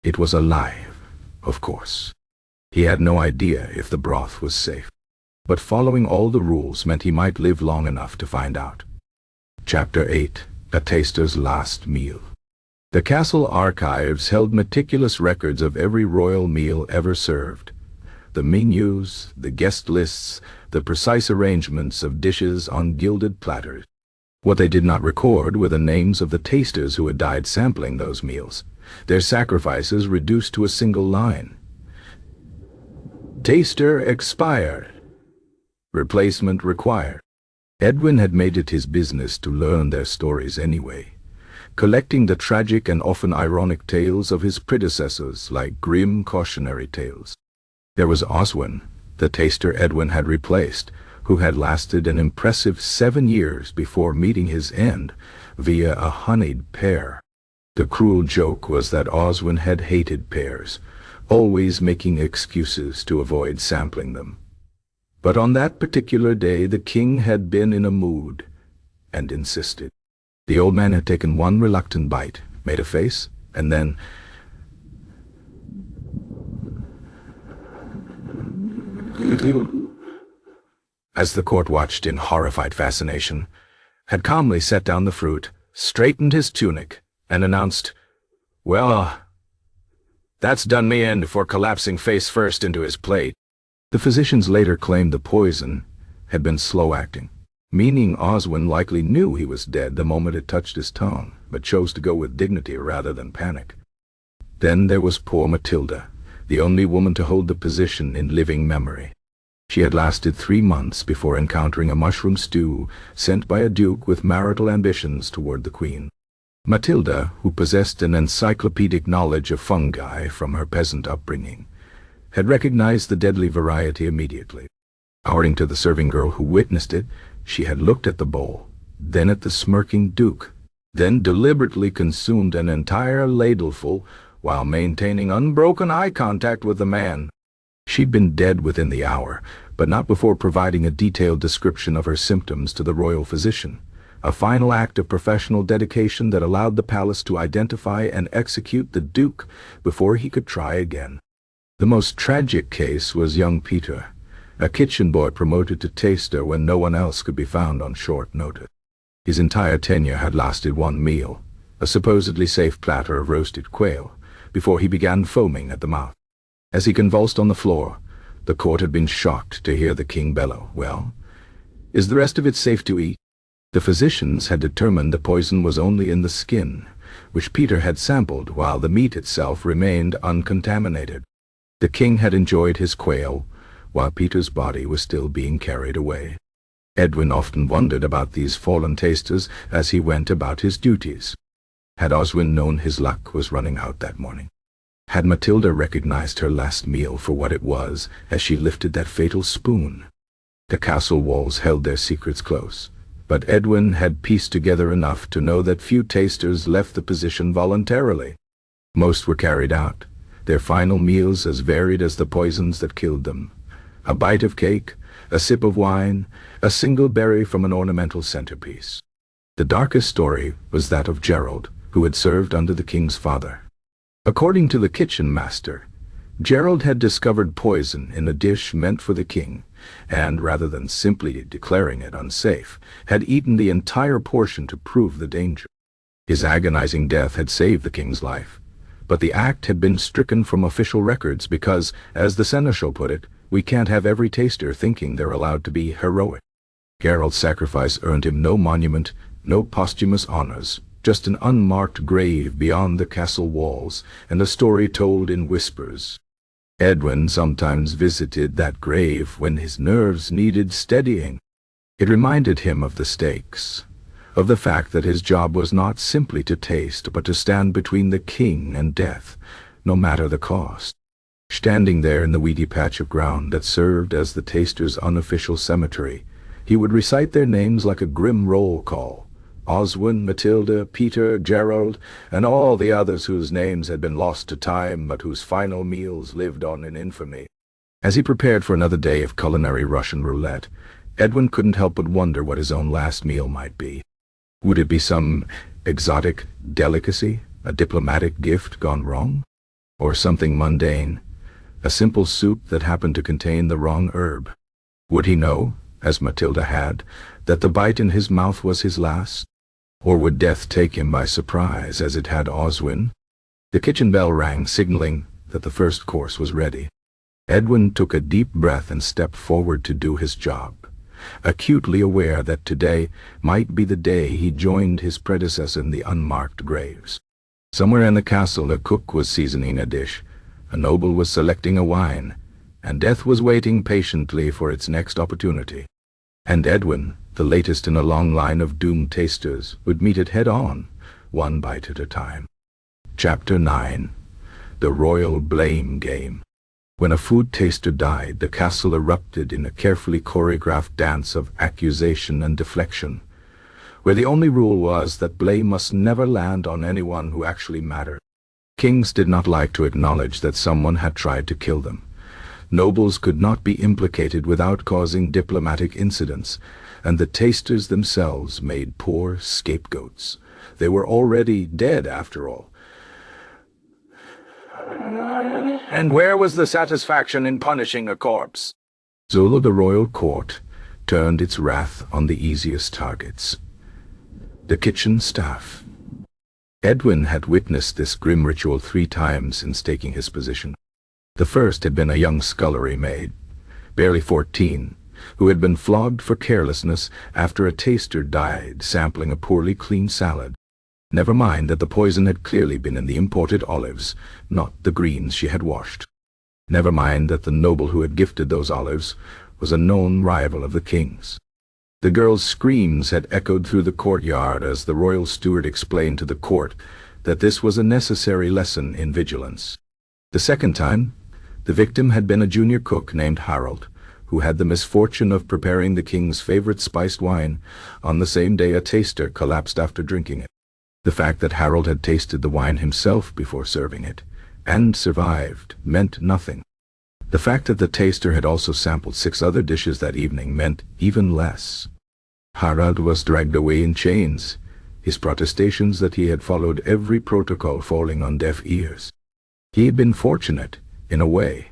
It was alive, of course. He had no idea if the broth was safe, but following all the rules meant he might live long enough to find out. Chapter 8: A Taster's Last Meal. The castle archives held meticulous records of every royal meal ever served. The menus, the guest lists, the precise arrangements of dishes on gilded platters. What they did not record were the names of the tasters who had died sampling those meals, their sacrifices reduced to a single line: "Taster expired. Replacement required." Edwin had made it his business to learn their stories anyway, collecting the tragic and often ironic tales of his predecessors like grim cautionary tales. There was Oswin, the taster Edwin had replaced, who had lasted an impressive 7 years before meeting his end via a honeyed pear. The cruel joke was that Oswin had hated pears, always making excuses to avoid sampling them. But on that particular day the king had been in a mood, and insisted. The old man had taken one reluctant bite, made a face, and then, as the court watched in horrified fascination, had calmly set down the fruit, straightened his tunic, and announced, "Well, that's done me in for collapsing face first into his plate." The physicians later claimed the poison had been slow-acting, meaning Oswin likely knew he was dead the moment it touched his tongue, but chose to go with dignity rather than panic. Then there was poor Matilda, the only woman to hold the position in living memory. She had lasted 3 months before encountering a mushroom stew sent by a duke with marital ambitions toward the queen. Matilda, who possessed an encyclopedic knowledge of fungi from her peasant upbringing, had recognized the deadly variety immediately. According to the serving girl who witnessed it, she had looked at the bowl, then at the smirking duke, then deliberately consumed an entire ladleful while maintaining unbroken eye contact with the man. She'd been dead within the hour, but not before providing a detailed description of her symptoms to the royal physician, a final act of professional dedication that allowed the palace to identify and execute the duke before he could try again. The most tragic case was young Peter, a kitchen boy promoted to taster when no one else could be found on short notice. His entire tenure had lasted one meal, a supposedly safe platter of roasted quail, before he began foaming at the mouth. As he convulsed on the floor, the court had been shocked to hear the king bellow, "Well, is the rest of it safe to eat?" The physicians had determined the poison was only in the skin, which Peter had sampled, while the meat itself remained uncontaminated. The king had enjoyed his quail, while Peter's body was still being carried away. Edwin often wondered about these fallen tasters as he went about his duties. Had Oswin known his luck was running out that morning? Had Matilda recognized her last meal for what it was as she lifted that fatal spoon? The castle walls held their secrets close, but Edwin had pieced together enough to know that few tasters left the position voluntarily. Most were carried out, their final meals as varied as the poisons that killed them. A bite of cake, a sip of wine, a single berry from an ornamental centerpiece. The darkest story was that of Gerald, who had served under the king's father. According to the kitchen master, Gerald had discovered poison in a dish meant for the king, and rather than simply declaring it unsafe, had eaten the entire portion to prove the danger. His agonizing death had saved the king's life, but the act had been stricken from official records because, as the seneschal put it, we can't have every taster thinking they're allowed to be heroic. Gerald's sacrifice earned him no monument, no posthumous honors, just an unmarked grave beyond the castle walls, and a story told in whispers. Edwin sometimes visited that grave when his nerves needed steadying. It reminded him of the stakes, of the fact that his job was not simply to taste, but to stand between the king and death, no matter the cost. Standing there in the weedy patch of ground that served as the taster's unofficial cemetery, he would recite their names like a grim roll call: Oswin, Matilda, Peter, Gerald, and all the others whose names had been lost to time but whose final meals lived on in infamy. As he prepared for another day of culinary Russian roulette, Edwin couldn't help but wonder what his own last meal might be. Would it be some exotic delicacy, a diplomatic gift gone wrong? Or something mundane, a simple soup that happened to contain the wrong herb? Would he know, as Matilda had, that the bite in his mouth was his last? Or would death take him by surprise, as it had Oswin? The kitchen bell rang, signaling that the first course was ready. Edwin took a deep breath and stepped forward to do his job, acutely aware that today might be the day he joined his predecessor in the unmarked graves. Somewhere in the castle a cook was seasoning a dish, a noble was selecting a wine, and death was waiting patiently for its next opportunity. And Edwin, the latest in a long line of doomed tasters, would meet it head-on, one bite at a time. Chapter 9. The Royal Blame Game. When a food taster died, the castle erupted in a carefully choreographed dance of accusation and deflection, where the only rule was that blame must never land on anyone who actually mattered. Kings did not like to acknowledge that someone had tried to kill them. Nobles could not be implicated without causing diplomatic incidents, and the tasters themselves made poor scapegoats. They were already dead, after all. And where was the satisfaction in punishing a corpse? Zula, the royal court, turned its wrath on the easiest targets: the kitchen staff. Edwin had witnessed this grim ritual 3 times since taking his position. The first had been a young scullery maid, barely 14, who had been flogged for carelessness after a taster died sampling a poorly cleaned salad. Never mind that the poison had clearly been in the imported olives, not the greens she had washed. Never mind that the noble who had gifted those olives was a known rival of the king's. The girl's screams had echoed through the courtyard as the royal steward explained to the court that this was a necessary lesson in vigilance. The second time, the victim had been a junior cook named Harold, who had the misfortune of preparing the king's favorite spiced wine on the same day a taster collapsed after drinking it. The fact that Harold had tasted the wine himself before serving it, and survived, meant nothing. The fact that the taster had also sampled 6 other dishes that evening meant even less. Harold was dragged away in chains, his protestations that he had followed every protocol falling on deaf ears. He had been fortunate, in a way.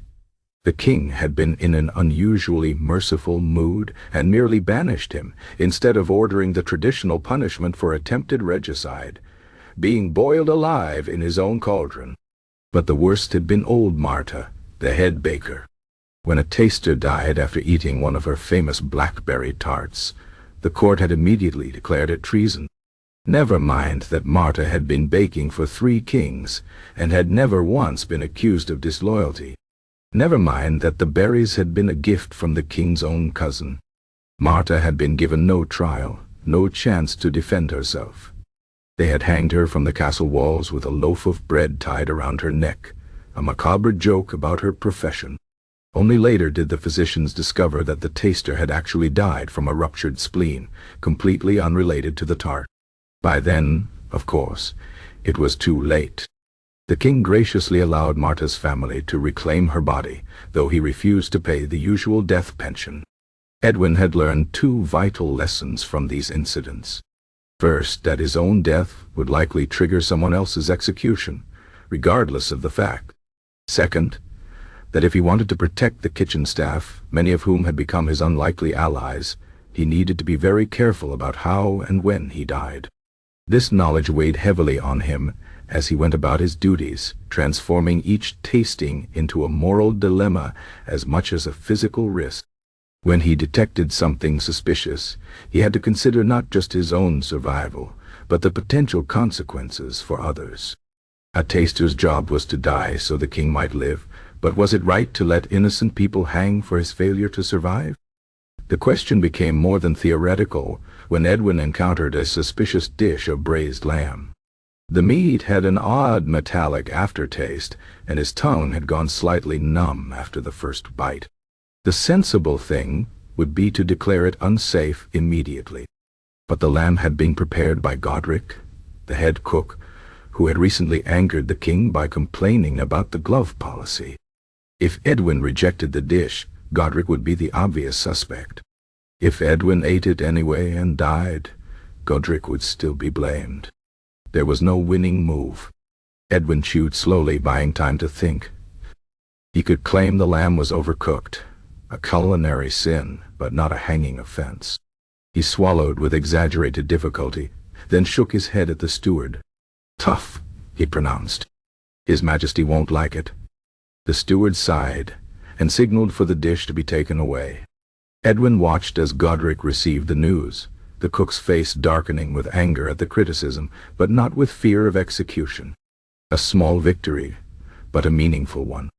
The king had been in an unusually merciful mood and merely banished him, instead of ordering the traditional punishment for attempted regicide, being boiled alive in his own cauldron. But the worst had been old Marta, the head baker. When a taster died after eating one of her famous blackberry tarts, the court had immediately declared it treason. Never mind that Marta had been baking for 3 kings and had never once been accused of disloyalty. Never mind that the berries had been a gift from the king's own cousin. Marta had been given no trial, no chance to defend herself. They had hanged her from the castle walls with a loaf of bread tied around her neck, a macabre joke about her profession. Only later did the physicians discover that the taster had actually died from a ruptured spleen, completely unrelated to the tart. By then, of course, it was too late. The king graciously allowed Marta's family to reclaim her body, though he refused to pay the usual death pension. Edwin had learned 2 vital lessons from these incidents. First, that his own death would likely trigger someone else's execution, regardless of the fact. Second, that if he wanted to protect the kitchen staff, many of whom had become his unlikely allies, he needed to be very careful about how and when he died. This knowledge weighed heavily on him as he went about his duties, transforming each tasting into a moral dilemma as much as a physical risk. When he detected something suspicious, he had to consider not just his own survival, but the potential consequences for others. A taster's job was to die so the king might live, but was it right to let innocent people hang for his failure to survive? The question became more than theoretical when Edwin encountered a suspicious dish of braised lamb. The meat had an odd metallic aftertaste, and his tongue had gone slightly numb after the first bite. The sensible thing would be to declare it unsafe immediately. But the lamb had been prepared by Godric, the head cook, who had recently angered the king by complaining about the glove policy. If Edwin rejected the dish, Godric would be the obvious suspect. If Edwin ate it anyway and died, Godric would still be blamed. There was no winning move. Edwin chewed slowly, buying time to think. He could claim the lamb was overcooked, a culinary sin, but not a hanging offense. He swallowed with exaggerated difficulty, then shook his head at the steward. "Tough," he pronounced. "His Majesty won't like it." The steward sighed and signaled for the dish to be taken away. Edwin watched as Godric received the news, the cook's face darkening with anger at the criticism, but not with fear of execution. A small victory, but a meaningful one.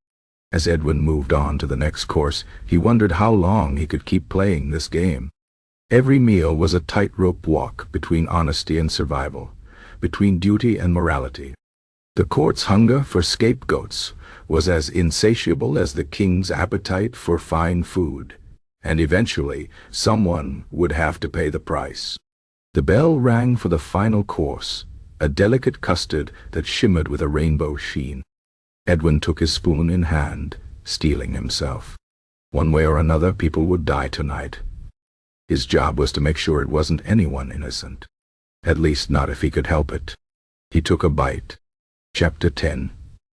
As Edwin moved on to the next course, he wondered how long he could keep playing this game. Every meal was a tightrope walk between honesty and survival, between duty and morality. The court's hunger for scapegoats was as insatiable as the king's appetite for fine food, and eventually someone would have to pay the price. The bell rang for the final course, a delicate custard that shimmered with a rainbow sheen. Edwin took his spoon in hand, steeling himself. One way or another, people would die tonight. His job was to make sure it wasn't anyone innocent. At least not if he could help it. He took a bite. Chapter 10.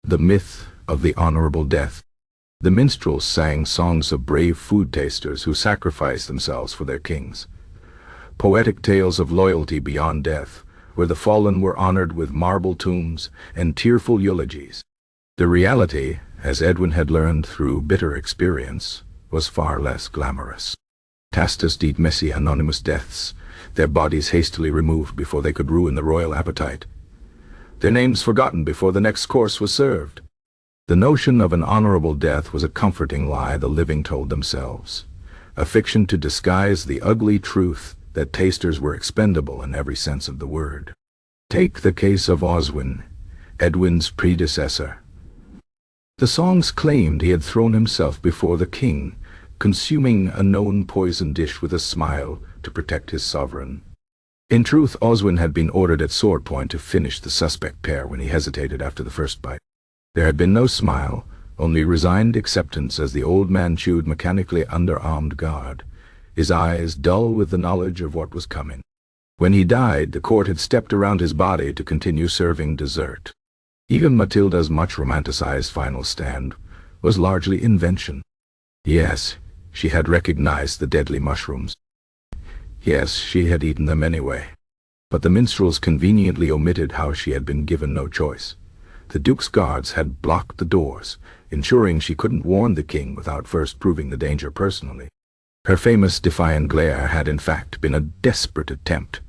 The Myth of the Honorable Death. The minstrels sang songs of brave food tasters who sacrificed themselves for their kings. Poetic tales of loyalty beyond death, where the fallen were honored with marble tombs and tearful eulogies. The reality, as Edwin had learned through bitter experience, was far less glamorous. Tastas died messy anonymous deaths, their bodies hastily removed before they could ruin the royal appetite. Their names forgotten before the next course was served. The notion of an honorable death was a comforting lie the living told themselves, a fiction to disguise the ugly truth that tasters were expendable in every sense of the word. Take the case of Oswin, Edwin's predecessor. The songs claimed he had thrown himself before the king, consuming a known poison dish with a smile to protect his sovereign. In truth, Oswin had been ordered at sword point to finish the suspect pair when he hesitated after the first bite. There had been no smile, only resigned acceptance as the old man chewed mechanically under armed guard, his eyes dull with the knowledge of what was coming. When he died, the court had stepped around his body to continue serving dessert. Even Matilda's much romanticized final stand was largely invention. Yes, she had recognized the deadly mushrooms. Yes, she had eaten them anyway. But the minstrels conveniently omitted how she had been given no choice. The Duke's guards had blocked the doors, ensuring she couldn't warn the king without first proving the danger personally. Her famous defiant glare had in fact been a desperate attempt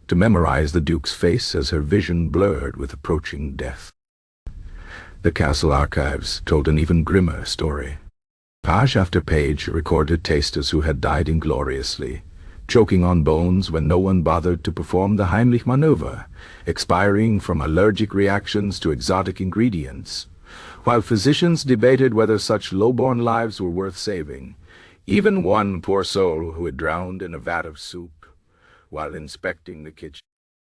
to memorize the Duke's face as her vision blurred with approaching death. The castle archives told an even grimmer story. Page after page recorded tasters who had died ingloriously, choking on bones when no one bothered to perform the Heimlich maneuver, expiring from allergic reactions to exotic ingredients. While physicians debated whether such low-born lives were worth saving, even one poor soul who had drowned in a vat of soup while inspecting the kitchen.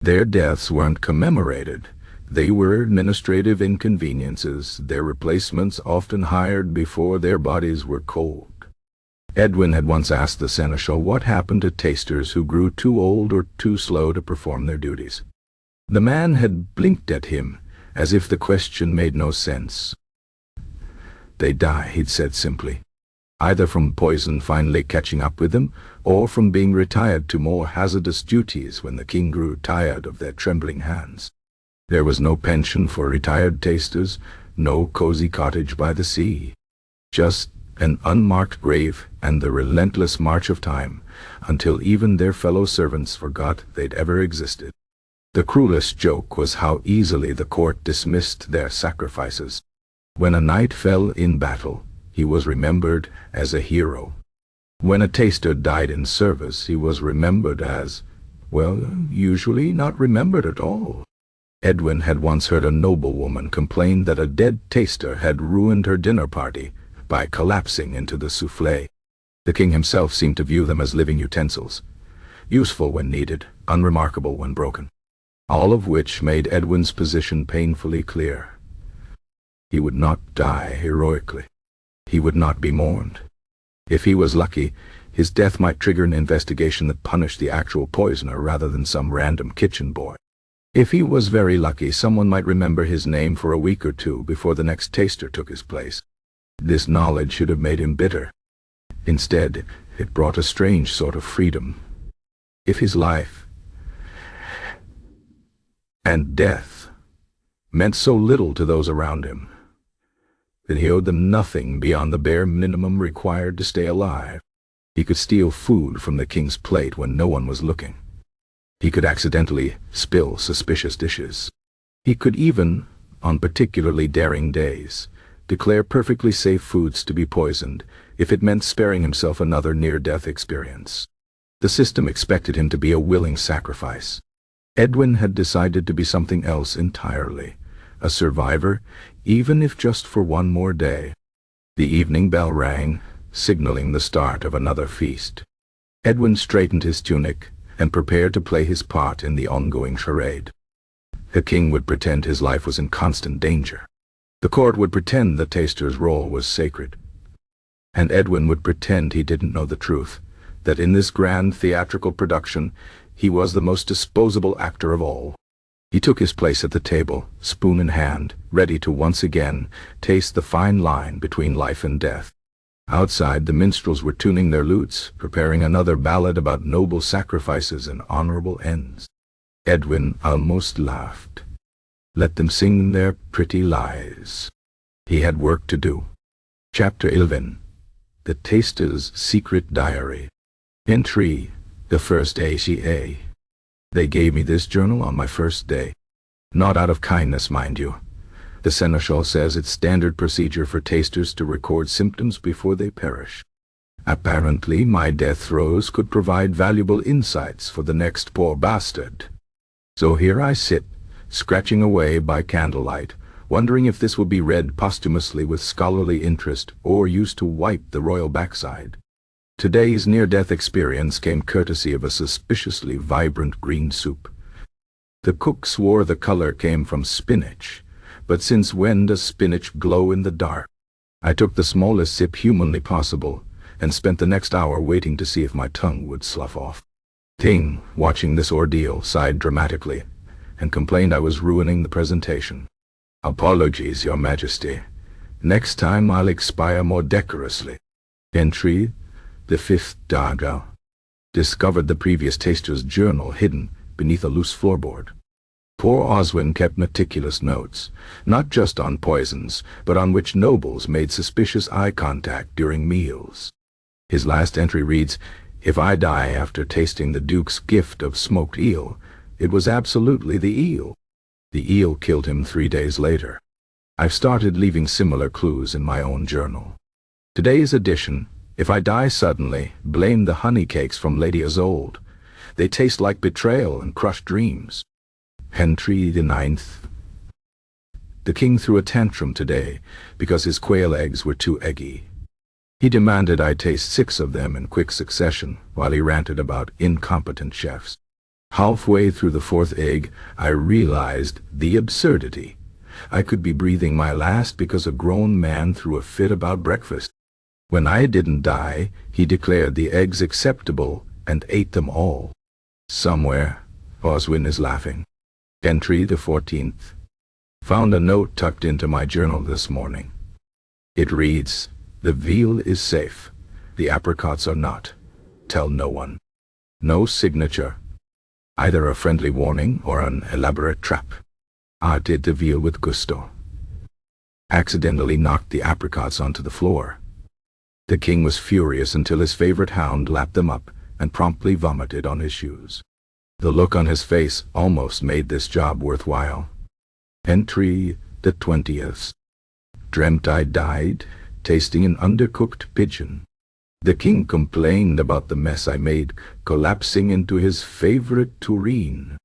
Their deaths weren't commemorated. They were administrative inconveniences, their replacements often hired before their bodies were cold. Edwin had once asked the seneschal what happened to tasters who grew too old or too slow to perform their duties. The man had blinked at him, as if the question made no sense. "They die," he'd said simply, "either from poison finally catching up with them, or from being retired to more hazardous duties when the king grew tired of their trembling hands." There was no pension for retired tasters, no cozy cottage by the sea. Just an unmarked grave and the relentless march of time, until even their fellow servants forgot they'd ever existed. The cruelest joke was how easily the court dismissed their sacrifices. When a knight fell in battle, he was remembered as a hero. When a taster died in service, he was remembered as, well, usually not remembered at all. Edwin had once heard a noblewoman complain that a dead taster had ruined her dinner party by collapsing into the soufflé. The king himself seemed to view them as living utensils, useful when needed, unremarkable when broken. All of which made Edwin's position painfully clear. He would not die heroically. He would not be mourned. If he was lucky, his death might trigger an investigation that punished the actual poisoner rather than some random kitchen boy. If he was very lucky, someone might remember his name for a week or two before the next taster took his place. This knowledge should have made him bitter. Instead, it brought a strange sort of freedom. If his life and death meant so little to those around him, then he owed them nothing beyond the bare minimum required to stay alive. He could steal food from the king's plate when no one was looking. He could accidentally spill suspicious dishes. He could even, on particularly daring days, declare perfectly safe foods to be poisoned if it meant sparing himself another near-death experience. The system expected him to be a willing sacrifice. Edwin had decided to be something else entirely, a survivor, even if just for one more day. The evening bell rang, signaling the start of another feast. Edwin straightened his tunic and prepared to play his part in the ongoing charade. The king would pretend his life was in constant danger. The court would pretend the taster's role was sacred. And Edwin would pretend he didn't know the truth, that in this grand theatrical production, he was the most disposable actor of all. He took his place at the table, spoon in hand, ready to once again taste the fine line between life and death. Outside, the minstrels were tuning their lutes, preparing another ballad about noble sacrifices and honorable ends. Edwin almost laughed. Let them sing their pretty lies. He had work to do. Chapter 11. The Taster's Secret Diary. Entry, the first ACA. They gave me this journal on my first day. Not out of kindness, mind you. The seneschal says it's standard procedure for tasters to record symptoms before they perish. Apparently, my death throes could provide valuable insights for the next poor bastard. So here I sit, scratching away by candlelight, wondering if this will be read posthumously with scholarly interest or used to wipe the royal backside. Today's near-death experience came courtesy of a suspiciously vibrant green soup. The cook swore the color came from spinach, but since when does spinach glow in the dark? I took the smallest sip humanly possible and spent the next hour waiting to see if my tongue would slough off. Ting, watching this ordeal, sighed dramatically and complained I was ruining the presentation. Apologies, Your Majesty. Next time I'll expire more decorously. Entry, the 5th Daga. Discovered the previous taster's journal hidden beneath a loose floorboard. Poor Oswin kept meticulous notes, not just on poisons, but on which nobles made suspicious eye contact during meals. His last entry reads, "If I die after tasting the Duke's gift of smoked eel, it was absolutely the eel. The eel killed him 3 days later." I've started leaving similar clues in my own journal. Today's edition, "If I die suddenly, blame the honey cakes from Lady Isolde. They taste like betrayal and crushed dreams." Henry the 9th. The king threw a tantrum today because his quail eggs were too eggy. He demanded I taste 6 of them in quick succession while he ranted about incompetent chefs. Halfway through the 4th egg, I realized the absurdity. I could be breathing my last because a grown man threw a fit about breakfast. When I didn't die, he declared the eggs acceptable and ate them all. Somewhere, Oswin is laughing. Entry the 14th. Found a note tucked into my journal this morning. It reads, "The veal is safe. The apricots are not. Tell no one." No signature. Either a friendly warning or an elaborate trap. I did the veal with gusto. Accidentally knocked the apricots onto the floor. The king was furious until his favorite hound lapped them up and promptly vomited on his shoes. The look on his face almost made this job worthwhile. Entry the 20th. Dreamt I died, tasting an undercooked pigeon. The king complained about the mess I made, collapsing into his favorite tureen.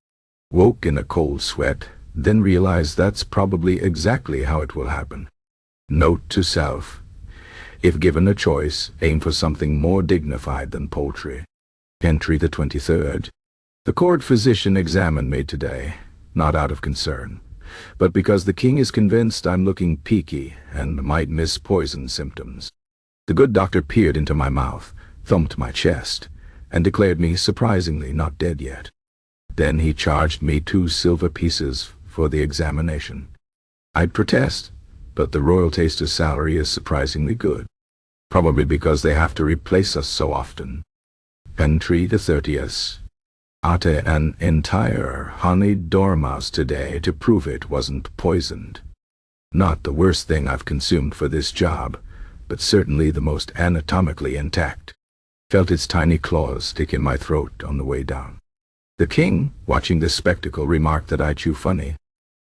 Woke in a cold sweat, then realized that's probably exactly how it will happen. Note to self. If given a choice, aim for something more dignified than poultry. Entry the 23rd. The court physician examined me today, not out of concern, but because the king is convinced I'm looking peaky and might miss poison symptoms. The good doctor peered into my mouth, thumped my chest, and declared me surprisingly not dead yet. Then he charged me 2 silver pieces for the examination. I'd protest, but the royal taster's salary is surprisingly good, probably because they have to replace us so often. Entry the 30th. Ate an entire honeyed dormouse today to prove it wasn't poisoned. Not the worst thing I've consumed for this job, but certainly the most anatomically intact. Felt its tiny claws stick in my throat on the way down. The king, watching this spectacle, remarked that I chew funny.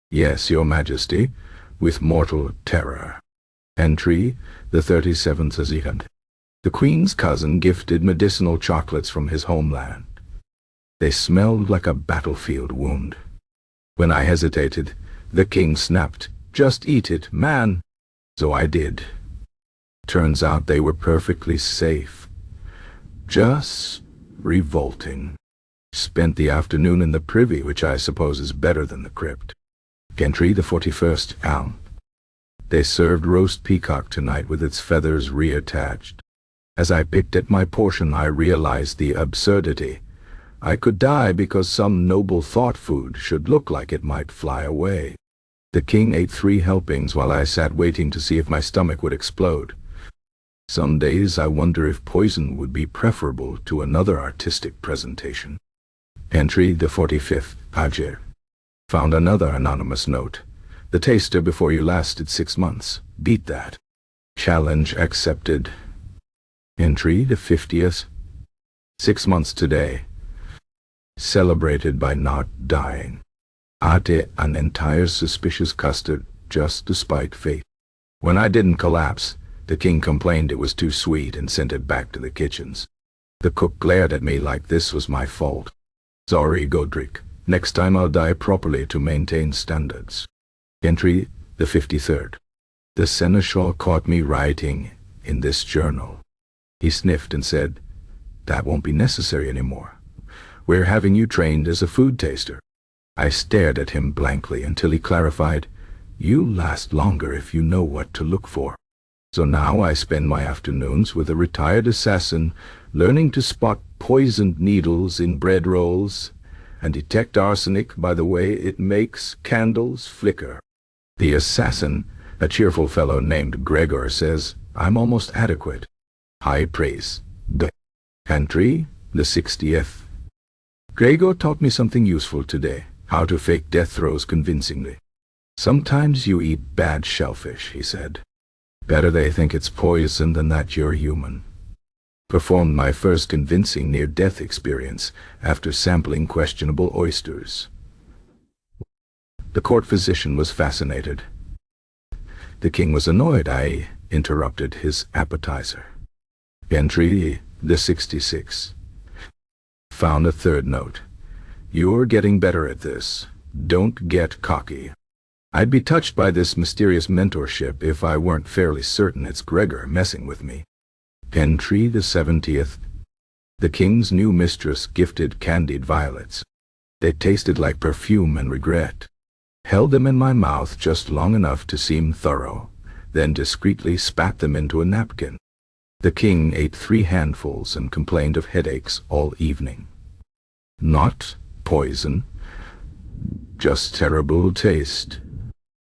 Yes, your majesty, with mortal terror. Entry the 37th Azihand. The queen's cousin gifted medicinal chocolates from his homeland. They smelled like a battlefield wound. When I hesitated, the king snapped, "Just eat it, man." So I did. Turns out they were perfectly safe. Just revolting. Spent the afternoon in the privy, which I suppose is better than the crypt. Entry the 41st Al. They served roast peacock tonight with its feathers reattached. As I picked at my portion, I realized the absurdity. I could die because some noble thought food should look like it might fly away. The king ate 3 helpings while I sat waiting to see if my stomach would explode. Some days I wonder if poison would be preferable to another artistic presentation. Entry the 45th Ajir. Found another anonymous note. The taster before you lasted 6 months. Beat that. Challenge accepted. Entry the 50th. 6 months today. Celebrated by not dying. Ate an entire suspicious custard just to spite fate. When I didn't collapse, the king complained it was too sweet and sent it back to the kitchens. The cook glared at me like this was my fault. Sorry, Godric. Next time I'll die properly to maintain standards. Entry the 53rd. The seneschal caught me writing in this journal. He sniffed and said, "That won't be necessary anymore. We're having you trained as a food taster." I stared at him blankly until he clarified, "You last longer if you know what to look for." So now I spend my afternoons with a retired assassin learning to spot poisoned needles in bread rolls and detect arsenic by the way it makes candles flicker. The assassin A cheerful fellow named Gregor says, I'm almost adequate. High praise. The entry, the 60th. Gregor taught me something useful today, how to fake death throes convincingly. Sometimes you eat bad shellfish, he said. Better they think it's poison than that you're human. Performed my first convincing near-death experience after sampling questionable oysters. The court physician was fascinated. The king was annoyed I interrupted his appetizer. Entry, the 66. Found a third note. You're getting better at this. Don't get cocky. I'd be touched by this mysterious mentorship if I weren't fairly certain it's Gregor messing with me. Entry, the 70th. The king's new mistress gifted candied violets. They tasted like perfume and regret. Held them in my mouth just long enough to seem thorough, then discreetly spat them into a napkin. The king ate 3 handfuls and complained of headaches all evening. Not poison, just terrible taste.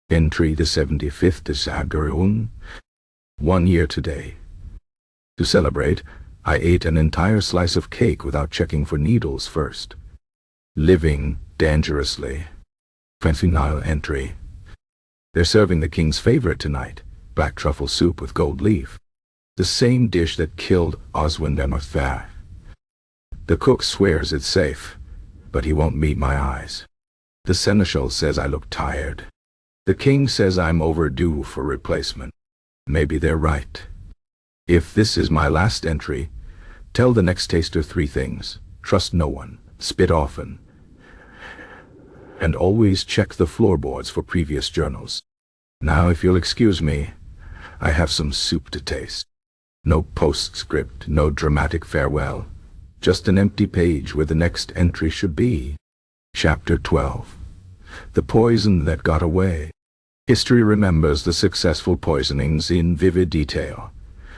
Entry, the 75th is Agurun. 1 year today. To celebrate, I ate an entire slice of cake without checking for needles first. Living dangerously. Final entry. They're serving the king's favorite tonight, black truffle soup with gold leaf. The same dish that killed Oswin de Morthar. The cook swears it's safe, but he won't meet my eyes. The seneschal says I look tired. The king says I'm overdue for replacement. Maybe they're right. If this is my last entry, tell the next taster 3 things. Trust no one, spit often, and always check the floorboards for previous journals. Now, if you'll excuse me, I have some soup to taste. No postscript, no dramatic farewell. Just an empty page where the next entry should be. Chapter 12. The Poison That Got Away. History remembers the successful poisonings in vivid detail.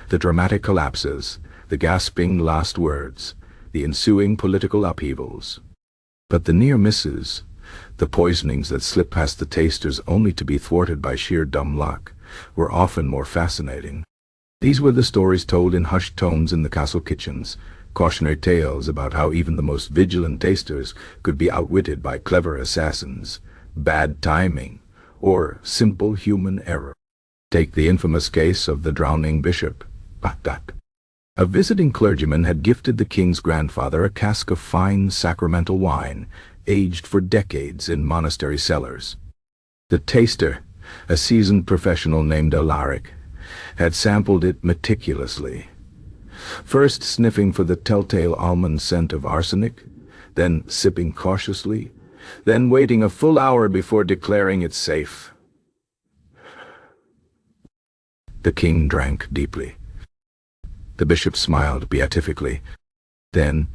The dramatic collapses, the gasping last words, the ensuing political upheavals. But the near misses, the poisonings that slip past the tasters only to be thwarted by sheer dumb luck, were often more fascinating. These were the stories told in hushed tones in the castle kitchens, cautionary tales about how even the most vigilant tasters could be outwitted by clever assassins, bad timing, or simple human error. Take the infamous case of the drowning bishop. A visiting clergyman had gifted the king's grandfather a cask of fine sacramental wine, aged for decades in monastery cellars. The taster, a seasoned professional named Alaric, had sampled it meticulously, first sniffing for the telltale almond scent of arsenic, then sipping cautiously, then waiting a full hour before declaring it safe. The king drank deeply. The bishop smiled beatifically. Then,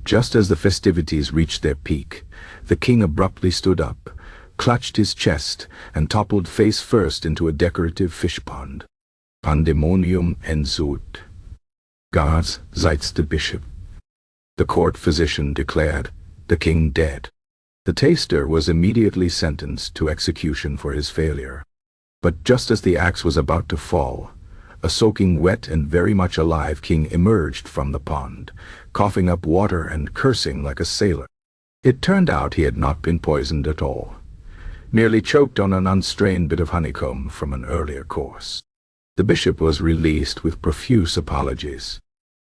just as the festivities reached their peak, the king abruptly stood up, clutched his chest, and toppled face first into a decorative fish pond. Pandemonium ensued. Guards seized the bishop. The court physician declared the king dead. The taster was immediately sentenced to execution for his failure. But just as the axe was about to fall, a soaking wet and very much alive king emerged from the pond, coughing up water and cursing like a sailor. It turned out he had not been poisoned at all, merely choked on an unstrained bit of honeycomb from an earlier course. The bishop was released with profuse apologies.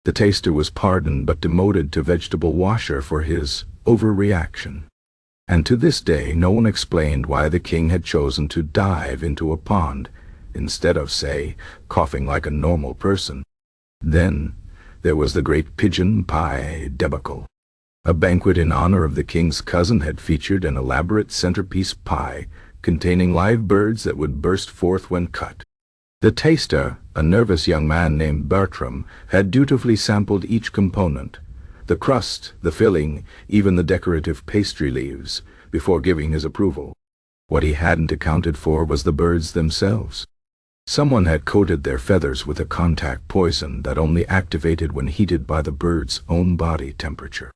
The taster was pardoned but demoted to vegetable washer for his overreaction. And to this day no one explained why the king had chosen to dive into a pond, instead of, say, coughing like a normal person. Then there was the great pigeon pie debacle. A banquet in honor of the king's cousin had featured an elaborate centerpiece pie containing live birds that would burst forth when cut. The taster, a nervous young man named Bertram, had dutifully sampled each component, the crust, the filling, even the decorative pastry leaves, before giving his approval. What he hadn't accounted for was the birds themselves. Someone had coated their feathers with a contact poison that only activated when heated by the bird's own body temperature.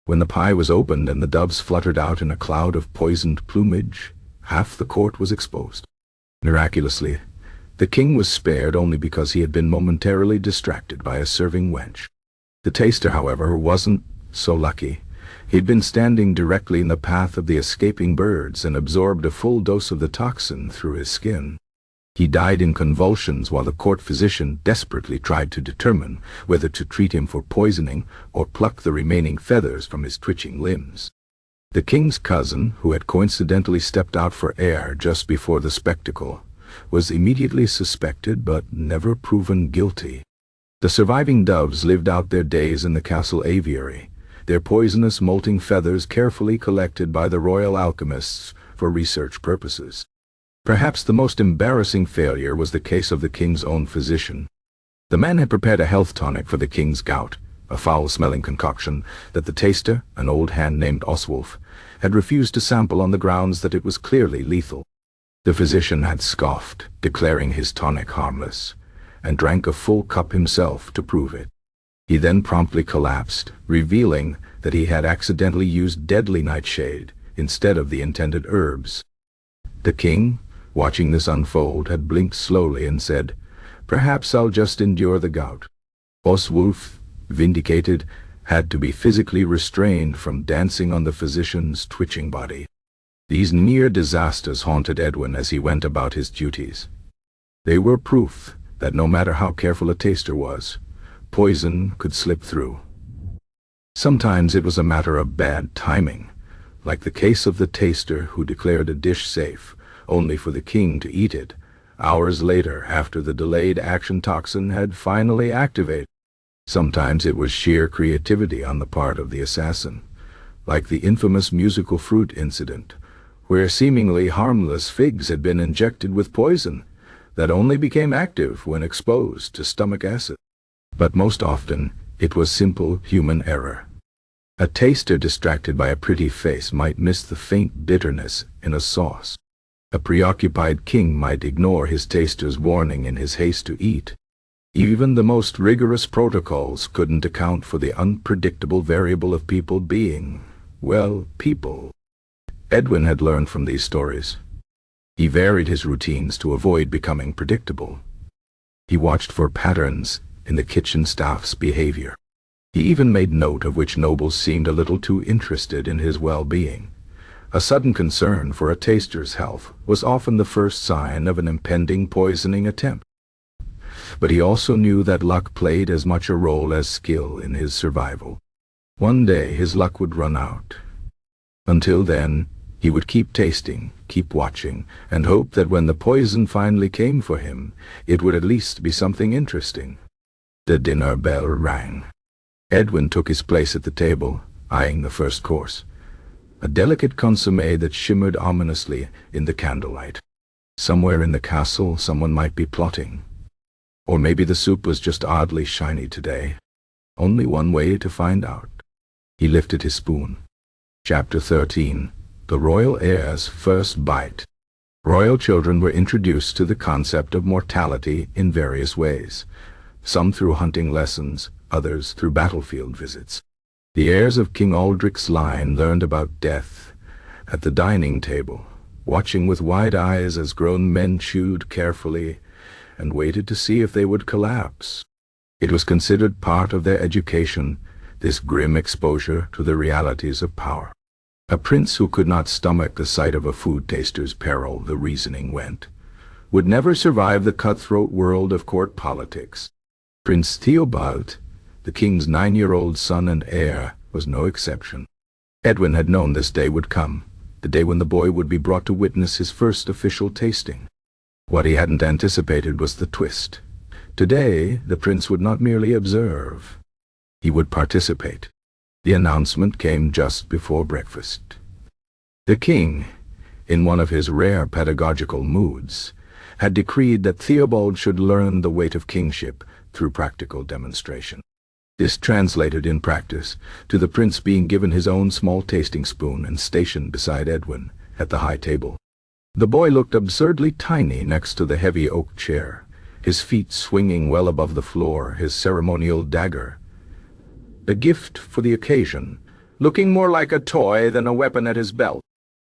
When the pie was opened and the doves fluttered out in a cloud of poisoned plumage, half the court was exposed. Miraculously, the king was spared only because he had been momentarily distracted by a serving wench. The taster, however, wasn't so lucky. He'd been standing directly in the path of the escaping birds and absorbed a full dose of the toxin through his skin. He died in convulsions while the court physician desperately tried to determine whether to treat him for poisoning or pluck the remaining feathers from his twitching limbs. The king's cousin, who had coincidentally stepped out for air just before the spectacle, was immediately suspected but never proven guilty. The surviving doves lived out their days in the castle aviary, their poisonous molting feathers carefully collected by the royal alchemists for research purposes. Perhaps the most embarrassing failure was the case of the king's own physician. The man had prepared a health tonic for the king's gout, a foul-smelling concoction that the taster, an old hand named Oswulf, had refused to sample on the grounds that it was clearly lethal. The physician had scoffed, declaring his tonic harmless, and drank a full cup himself to prove it. He then promptly collapsed, revealing that he had accidentally used deadly nightshade instead of the intended herbs. The king, watching this unfold, had blinked slowly and said, "Perhaps I'll just endure the gout." Oswulf, vindicated, had to be physically restrained from dancing on the physician's twitching body. These near disasters haunted Edwin as he went about his duties. They were proof that no matter how careful a taster was, poison could slip through. Sometimes it was a matter of bad timing, like the case of the taster who declared a dish safe, only for the king to eat it, hours later after the delayed action toxin had finally activated. Sometimes it was sheer creativity on the part of the assassin, like the infamous musical fruit incident, where seemingly harmless figs had been injected with poison that only became active when exposed to stomach acid. But most often, it was simple human error. A taster distracted by a pretty face might miss the faint bitterness in a sauce. A preoccupied king might ignore his taster's warning in his haste to eat. Even the most rigorous protocols couldn't account for the unpredictable variable of people being, well, people. Edwin had learned from these stories. He varied his routines to avoid becoming predictable. He watched for patterns in the kitchen staff's behavior. He even made note of which nobles seemed a little too interested in his well-being. A sudden concern for a taster's health was often the first sign of an impending poisoning attempt. But he also knew that luck played as much a role as skill in his survival. One day his luck would run out. Until then, he would keep tasting, keep watching, and hope that when the poison finally came for him, it would at least be something interesting. The dinner bell rang. Edwin took his place at the table, eyeing the first course, a delicate consommé that shimmered ominously in the candlelight. Somewhere in the castle, someone might be plotting. Or maybe the soup was just oddly shiny today. Only one way to find out. He lifted his spoon. Chapter 13. The Royal Heir's First Bite. Royal children were introduced to the concept of mortality in various ways, some through hunting lessons, others through battlefield visits. The heirs of King Aldric's line learned about death at the dining table, watching with wide eyes as grown men chewed carefully and waited to see if they would collapse. It was considered part of their education, this grim exposure to the realities of power. A prince who could not stomach the sight of a food taster's peril, the reasoning went, would never survive the cutthroat world of court politics. Prince Theobald, the king's 9-year-old son and heir, was no exception. Edwin had known this day would come, the day when the boy would be brought to witness his first official tasting. What he hadn't anticipated was the twist. Today, the prince would not merely observe. He would participate. The announcement came just before breakfast. The king, in one of his rare pedagogical moods, had decreed that Theobald should learn the weight of kingship through practical demonstration. This translated in practice to the prince being given his own small tasting spoon and stationed beside Edwin at the high table. The boy looked absurdly tiny next to the heavy oak chair, his feet swinging well above the floor, his ceremonial dagger, a gift for the occasion, looking more like a toy than a weapon at his belt.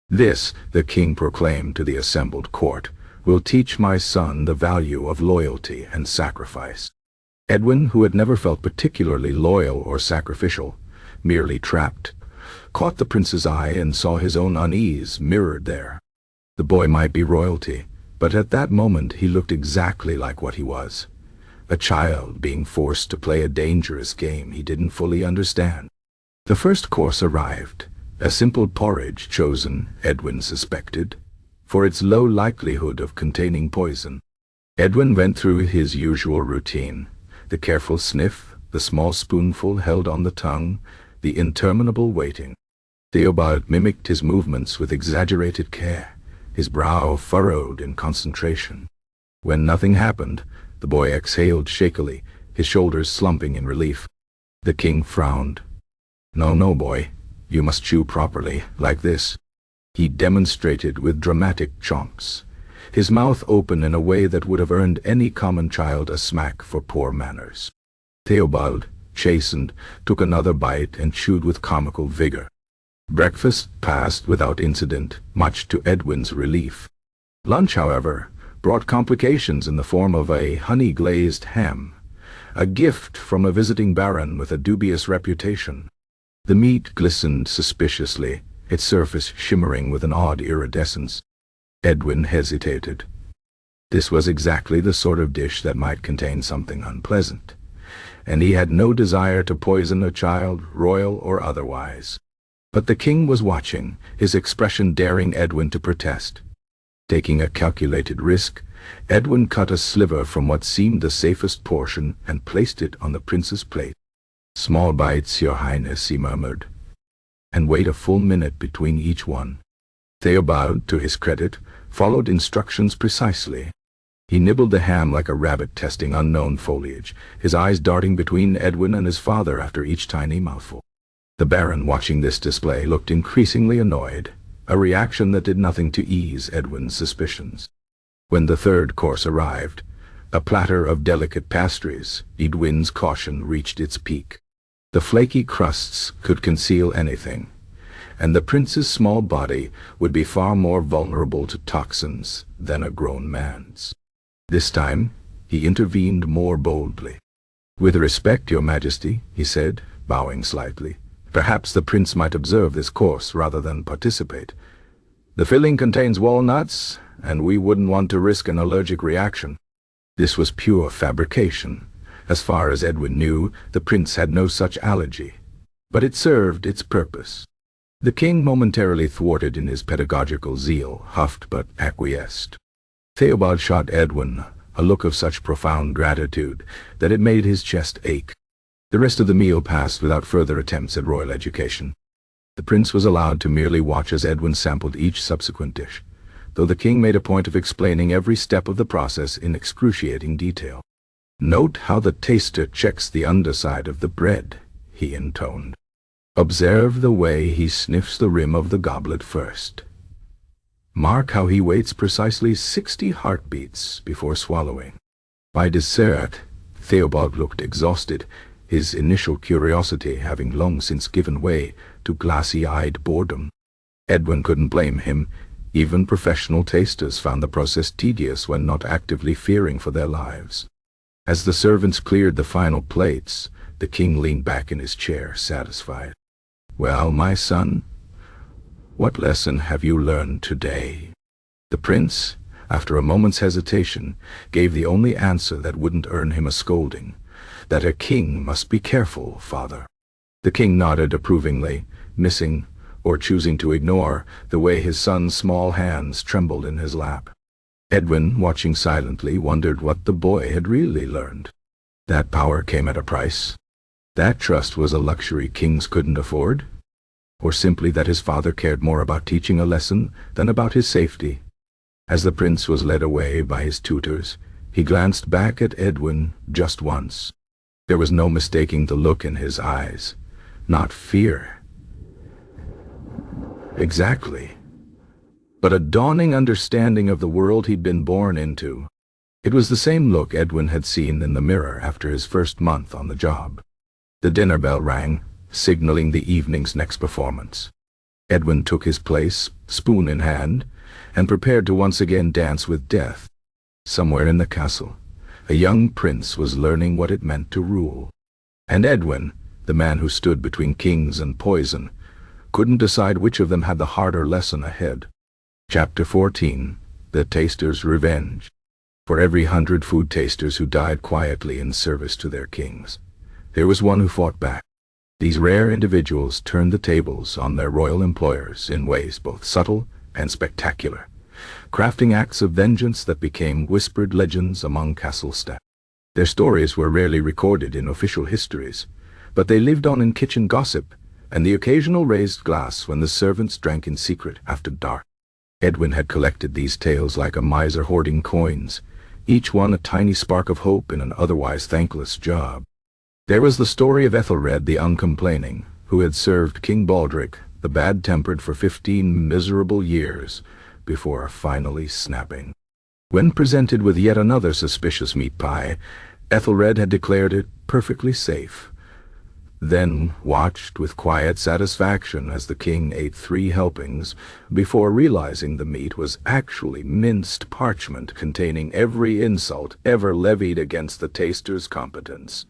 This, the king proclaimed to the assembled court, will teach my son the value of loyalty and sacrifice." Edwin, who had never felt particularly loyal or sacrificial, merely trapped, caught the prince's eye and saw his own unease mirrored there. The boy might be royalty, but at that moment he looked exactly like what he was, a child being forced to play a dangerous game he didn't fully understand. The first course arrived, a simple porridge chosen, Edwin suspected, for its low likelihood of containing poison. Edwin went through his usual routine, the careful sniff, the small spoonful held on the tongue, the interminable waiting. Theobald mimicked his movements with exaggerated care, his brow furrowed in concentration. When nothing happened, the boy exhaled shakily, his shoulders slumping in relief. The king frowned. "No, no, boy. You must chew properly, like this." He demonstrated with dramatic chomps, his mouth open in a way that would have earned any common child a smack for poor manners. Theobald, chastened, took another bite and chewed with comical vigor. Breakfast passed without incident, much to Edwin's relief. Lunch, however, brought complications in the form of a honey-glazed ham, a gift from a visiting baron with a dubious reputation. The meat glistened suspiciously, its surface shimmering with an odd iridescence. Edwin hesitated. This was exactly the sort of dish that might contain something unpleasant, and he had no desire to poison a child, royal or otherwise. But the king was watching, his expression daring Edwin to protest. Taking a calculated risk, Edwin cut a sliver from what seemed the safest portion and placed it on the prince's plate. "Small bites, your highness," he murmured, "and wait a full minute between each one." Theobald, to his credit, followed instructions precisely. He nibbled the ham like a rabbit testing unknown foliage, his eyes darting between Edwin and his father after each tiny mouthful. The baron, watching this display, looked increasingly annoyed, a reaction that did nothing to ease Edwin's suspicions. When the third course arrived, a platter of delicate pastries, Edwin's caution reached its peak. The flaky crusts could conceal anything, and the prince's small body would be far more vulnerable to toxins than a grown man's. This time, he intervened more boldly. "With respect, your majesty," he said, bowing slightly. "Perhaps the prince might observe this course rather than participate. The filling contains walnuts, and we wouldn't want to risk an allergic reaction." This was pure fabrication. As far as Edwin knew, the prince had no such allergy, but it served its purpose. The king, momentarily thwarted in his pedagogical zeal, huffed but acquiesced. Theobald shot Edwin a look of such profound gratitude that it made his chest ache. The rest of the meal passed without further attempts at royal education. The prince was allowed to merely watch as Edwin sampled each subsequent dish, though the king made a point of explaining every step of the process in excruciating detail. "Note how the taster checks the underside of the bread," he intoned. "Observe the way he sniffs the rim of the goblet first. Mark how he waits precisely 60 heartbeats before swallowing." By dessert, Theobald looked exhausted, his initial curiosity having long since given way to glassy-eyed boredom. Edwin couldn't blame him. Even professional tasters found the process tedious when not actively fearing for their lives. As the servants cleared the final plates, the king leaned back in his chair, satisfied. "Well, my son, what lesson have you learned today?" The prince, after a moment's hesitation, gave the only answer that wouldn't earn him a scolding. "That a king must be careful, father." The king nodded approvingly, missing, or choosing to ignore, the way his son's small hands trembled in his lap. Edwin, watching silently, wondered what the boy had really learned. That power came at a price. That trust was a luxury kings couldn't afford. Or simply that his father cared more about teaching a lesson than about his safety. As the prince was led away by his tutors, he glanced back at Edwin just once. There was no mistaking the look in his eyes. Not fear. Exactly. But a dawning understanding of the world he'd been born into. It was the same look Edwin had seen in the mirror after his first month on the job. The dinner bell rang, signaling the evening's next performance. Edwin took his place, spoon in hand, and prepared to once again dance with death. Somewhere in the castle, a young prince was learning what it meant to rule. And Edwin, the man who stood between kings and poison, couldn't decide which of them had the harder lesson ahead. Chapter 14. The Taster's Revenge. For every 100 food tasters who died quietly in service to their kings, there was one who fought back. These rare individuals turned the tables on their royal employers in ways both subtle and spectacular, crafting acts of vengeance that became whispered legends among castle staff. Their stories were rarely recorded in official histories, but they lived on in kitchen gossip and the occasional raised glass when the servants drank in secret after dark. Edwin had collected these tales like a miser hoarding coins, each one a tiny spark of hope in an otherwise thankless job. There was the story of Ethelred the Uncomplaining, who had served King Baldric the Bad-Tempered for 15 miserable years before finally snapping. When presented with yet another suspicious meat pie, Ethelred had declared it perfectly safe, then watched with quiet satisfaction as the king ate 3 helpings before realizing the meat was actually minced parchment containing every insult ever levied against the taster's competence.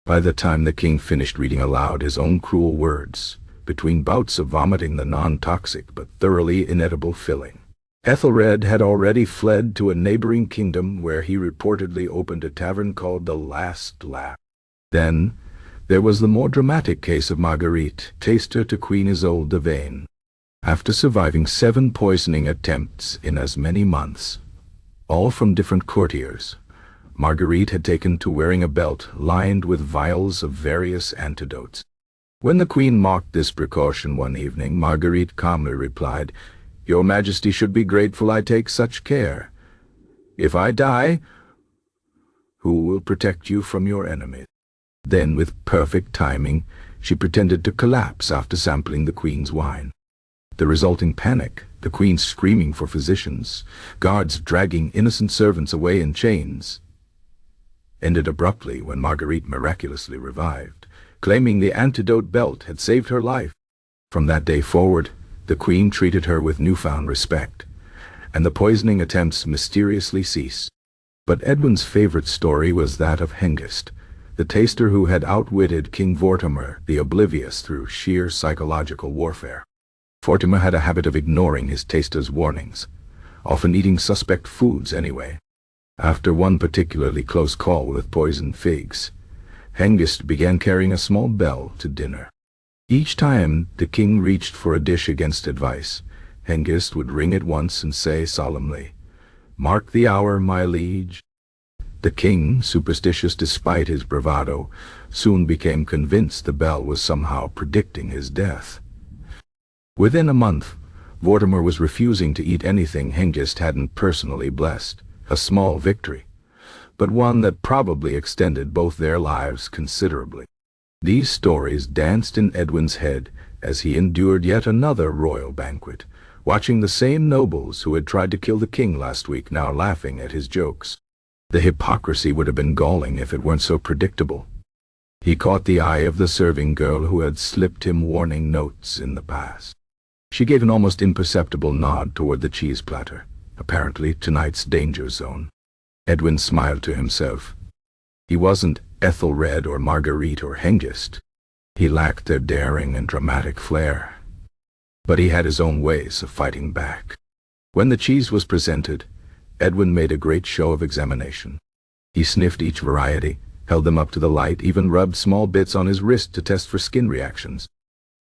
By the time the king finished reading aloud his own cruel words, between bouts of vomiting the non-toxic but thoroughly inedible filling, Ethelred had already fled to a neighboring kingdom where he reportedly opened a tavern called the Last Laugh. Then there was the more dramatic case of Marguerite, taster to Queen Isolde de Vane. After surviving 7 poisoning attempts in as many months, all from different courtiers, Marguerite had taken to wearing a belt lined with vials of various antidotes. When the queen mocked this precaution one evening, Marguerite calmly replied, "Your Majesty should be grateful I take such care. If I die, who will protect you from your enemies?" Then, with perfect timing, she pretended to collapse after sampling the queen's wine. The resulting panic, the queen screaming for physicians, guards dragging innocent servants away in chains, ended abruptly when Marguerite miraculously revived, claiming the antidote belt had saved her life. From that day forward, the queen treated her with newfound respect, and the poisoning attempts mysteriously ceased. But Edwin's favorite story was that of Hengist, the taster who had outwitted King Vortimer the Oblivious through sheer psychological warfare. Vortimer had a habit of ignoring his taster's warnings, often eating suspect foods anyway. After one particularly close call with poisoned figs, Hengist began carrying a small bell to dinner. Each time the king reached for a dish against advice, Hengist would ring it once and say solemnly, "Mark the hour, my liege." The king, superstitious despite his bravado, soon became convinced the bell was somehow predicting his death. Within a month, Vortimer was refusing to eat anything Hengist hadn't personally blessed, a small victory, but one that probably extended both their lives considerably. These stories danced in Edwin's head as he endured yet another royal banquet, watching the same nobles who had tried to kill the king last week now laughing at his jokes. The hypocrisy would have been galling if it weren't so predictable. He caught the eye of the serving girl who had slipped him warning notes in the past. She gave an almost imperceptible nod toward the cheese platter, apparently tonight's danger zone. Edwin smiled to himself. He wasn't Ethelred or Marguerite or Hengist. He lacked their daring and dramatic flair. But he had his own ways of fighting back. When the cheese was presented, Edwin made a great show of examination. He sniffed each variety, held them up to the light, even rubbed small bits on his wrist to test for skin reactions.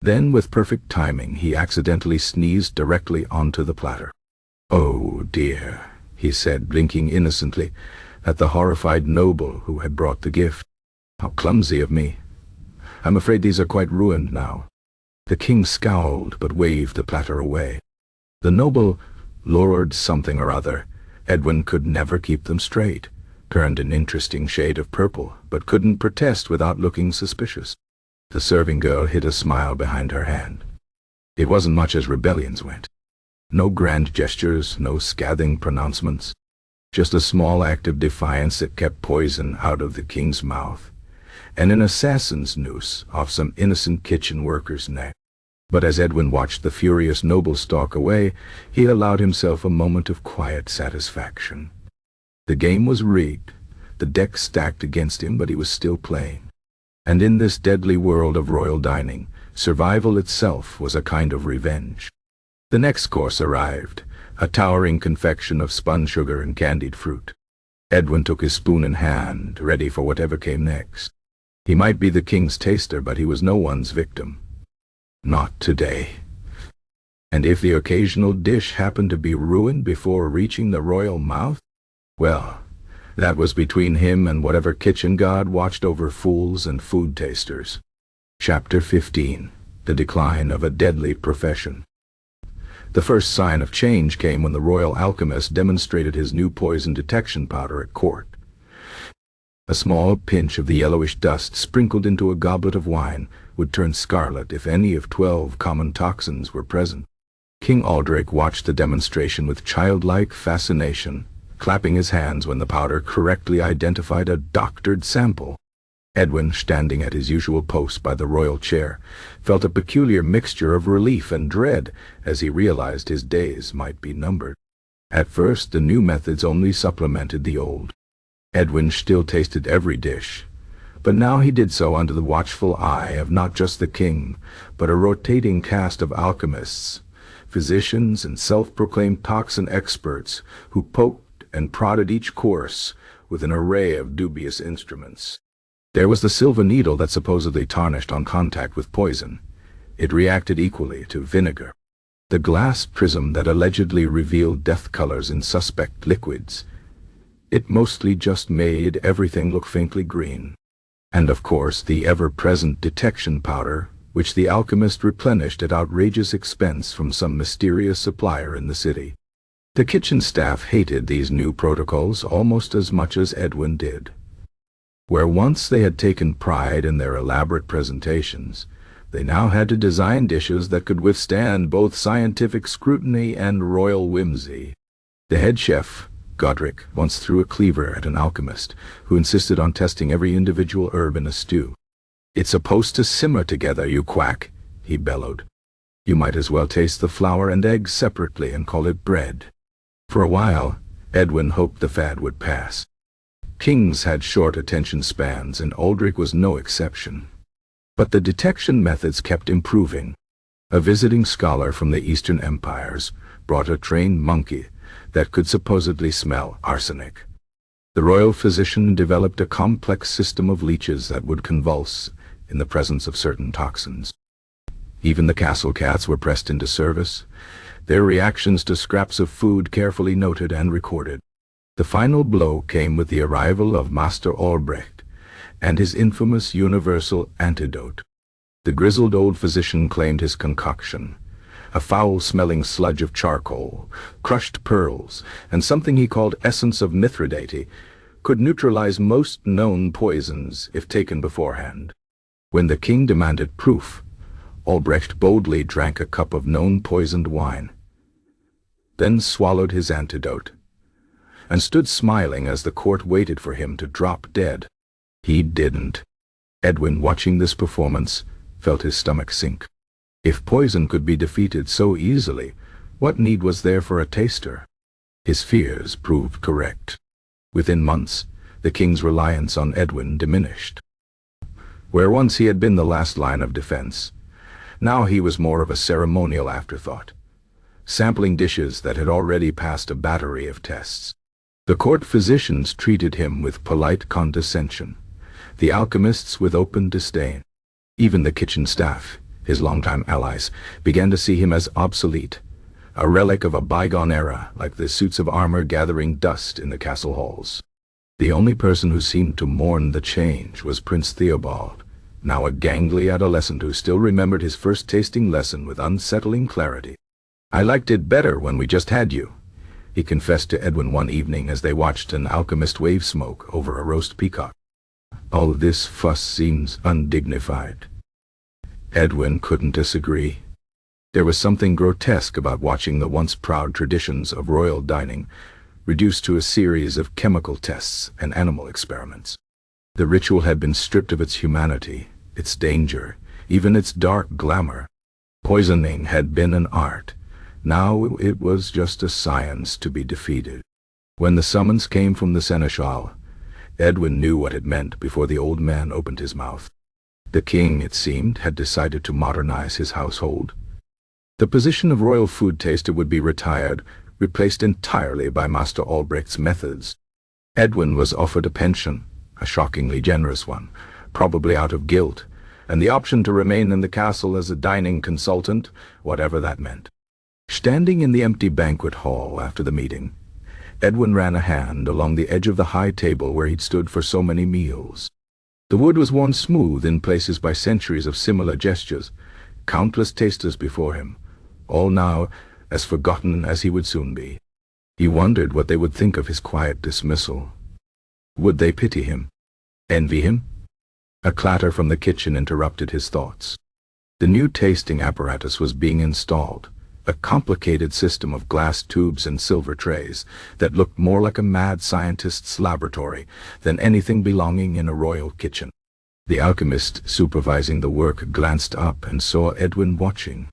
Then, with perfect timing, he accidentally sneezed directly onto the platter. "Oh dear," he said, blinking innocently at the horrified noble who had brought the gift. "How clumsy of me. I'm afraid these are quite ruined now." The king scowled but waved the platter away. The noble, Lord something or other, Edwin could never keep them straight, turned an interesting shade of purple, but couldn't protest without looking suspicious. The serving girl hid a smile behind her hand. It wasn't much as rebellions went. No grand gestures, no scathing pronouncements. Just a small act of defiance that kept poison out of the king's mouth, and an assassin's noose off some innocent kitchen worker's neck. But as Edwin watched the furious noble stalk away, he allowed himself a moment of quiet satisfaction. The game was rigged, the deck stacked against him, but he was still playing. And in this deadly world of royal dining, survival itself was a kind of revenge. The next course arrived, a towering confection of spun sugar and candied fruit. Edwin took his spoon in hand, ready for whatever came next. He might be the king's taster, but he was no one's victim. Not today. And if the occasional dish happened to be ruined before reaching the royal mouth, well, that was between him and whatever kitchen god watched over fools and food tasters. Chapter 15. The Decline of a Deadly Profession. The first sign of change came when the royal alchemist demonstrated his new poison detection powder at court. A small pinch of the yellowish dust sprinkled into a goblet of wine would turn scarlet if any of 12 common toxins were present. King Aldrich watched the demonstration with childlike fascination, clapping his hands when the powder correctly identified a doctored sample. Edwin, standing at his usual post by the royal chair, felt a peculiar mixture of relief and dread as he realized his days might be numbered. At first, the new methods only supplemented the old. Edwin still tasted every dish, but now he did so under the watchful eye of not just the king, but a rotating cast of alchemists, physicians, and self-proclaimed toxin experts who poked and prodded each course with an array of dubious instruments. There was the silver needle that supposedly tarnished on contact with poison. It reacted equally to vinegar. The glass prism that allegedly revealed death colors in suspect liquids. It mostly just made everything look faintly green. And of course, the ever-present detection powder, which the alchemist replenished at outrageous expense from some mysterious supplier in the city. The kitchen staff hated these new protocols almost as much as Edwin did. Where once they had taken pride in their elaborate presentations, they now had to design dishes that could withstand both scientific scrutiny and royal whimsy. The head chef, Godric, once threw a cleaver at an alchemist who insisted on testing every individual herb in a stew. "It's supposed to simmer together, you quack," he bellowed. "You might as well taste the flour and eggs separately and call it bread." For a while, Edwin hoped the fad would pass. Kings had short attention spans, and Aldrich was no exception. But the detection methods kept improving. A visiting scholar from the Eastern Empires brought a trained monkey that could supposedly smell arsenic. The royal physician developed a complex system of leeches that would convulse in the presence of certain toxins. Even the castle cats were pressed into service, their reactions to scraps of food carefully noted and recorded. The final blow came with the arrival of Master Albrecht and his infamous universal antidote. The grizzled old physician claimed his concoction, a foul-smelling sludge of charcoal, crushed pearls, and something he called essence of Mithridate, could neutralize most known poisons if taken beforehand. When the king demanded proof, Albrecht boldly drank a cup of known poisoned wine, then swallowed his antidote, and stood smiling as the court waited for him to drop dead. He didn't. Edwin, watching this performance, felt his stomach sink. If poison could be defeated so easily, what need was there for a taster? His fears proved correct. Within months, the king's reliance on Edwin diminished. Where once he had been the last line of defense, now he was more of a ceremonial afterthought, sampling dishes that had already passed a battery of tests. The court physicians treated him with polite condescension, the alchemists with open disdain. Even the kitchen staff, his longtime allies, began to see him as obsolete, a relic of a bygone era, like the suits of armor gathering dust in the castle halls. The only person who seemed to mourn the change was Prince Theobald, now a gangly adolescent who still remembered his first tasting lesson with unsettling clarity. "I liked it better when we just had you," he confessed to Edwin one evening as they watched an alchemist wave smoke over a roast peacock. "All this fuss seems undignified." Edwin couldn't disagree. There was something grotesque about watching the once proud traditions of royal dining reduced to a series of chemical tests and animal experiments. The ritual had been stripped of its humanity, its danger, even its dark glamour. Poisoning had been an art. Now it was just a science to be defeated. When the summons came from the seneschal, Edwin knew what it meant before the old man opened his mouth. The king, it seemed, had decided to modernize his household. The position of royal food taster would be retired, replaced entirely by Master Albrecht's methods. Edwin was offered a pension, a shockingly generous one, probably out of guilt, and the option to remain in the castle as a dining consultant, whatever that meant. Standing in the empty banquet hall after the meeting, Edwin ran a hand along the edge of the high table where he'd stood for so many meals. The wood was worn smooth in places by centuries of similar gestures, countless tasters before him, all now as forgotten as he would soon be. He wondered what they would think of his quiet dismissal. Would they pity him? Envy him? A clatter from the kitchen interrupted his thoughts. The new tasting apparatus was being installed, a complicated system of glass tubes and silver trays that looked more like a mad scientist's laboratory than anything belonging in a royal kitchen. The alchemist supervising the work glanced up and saw Edwin watching.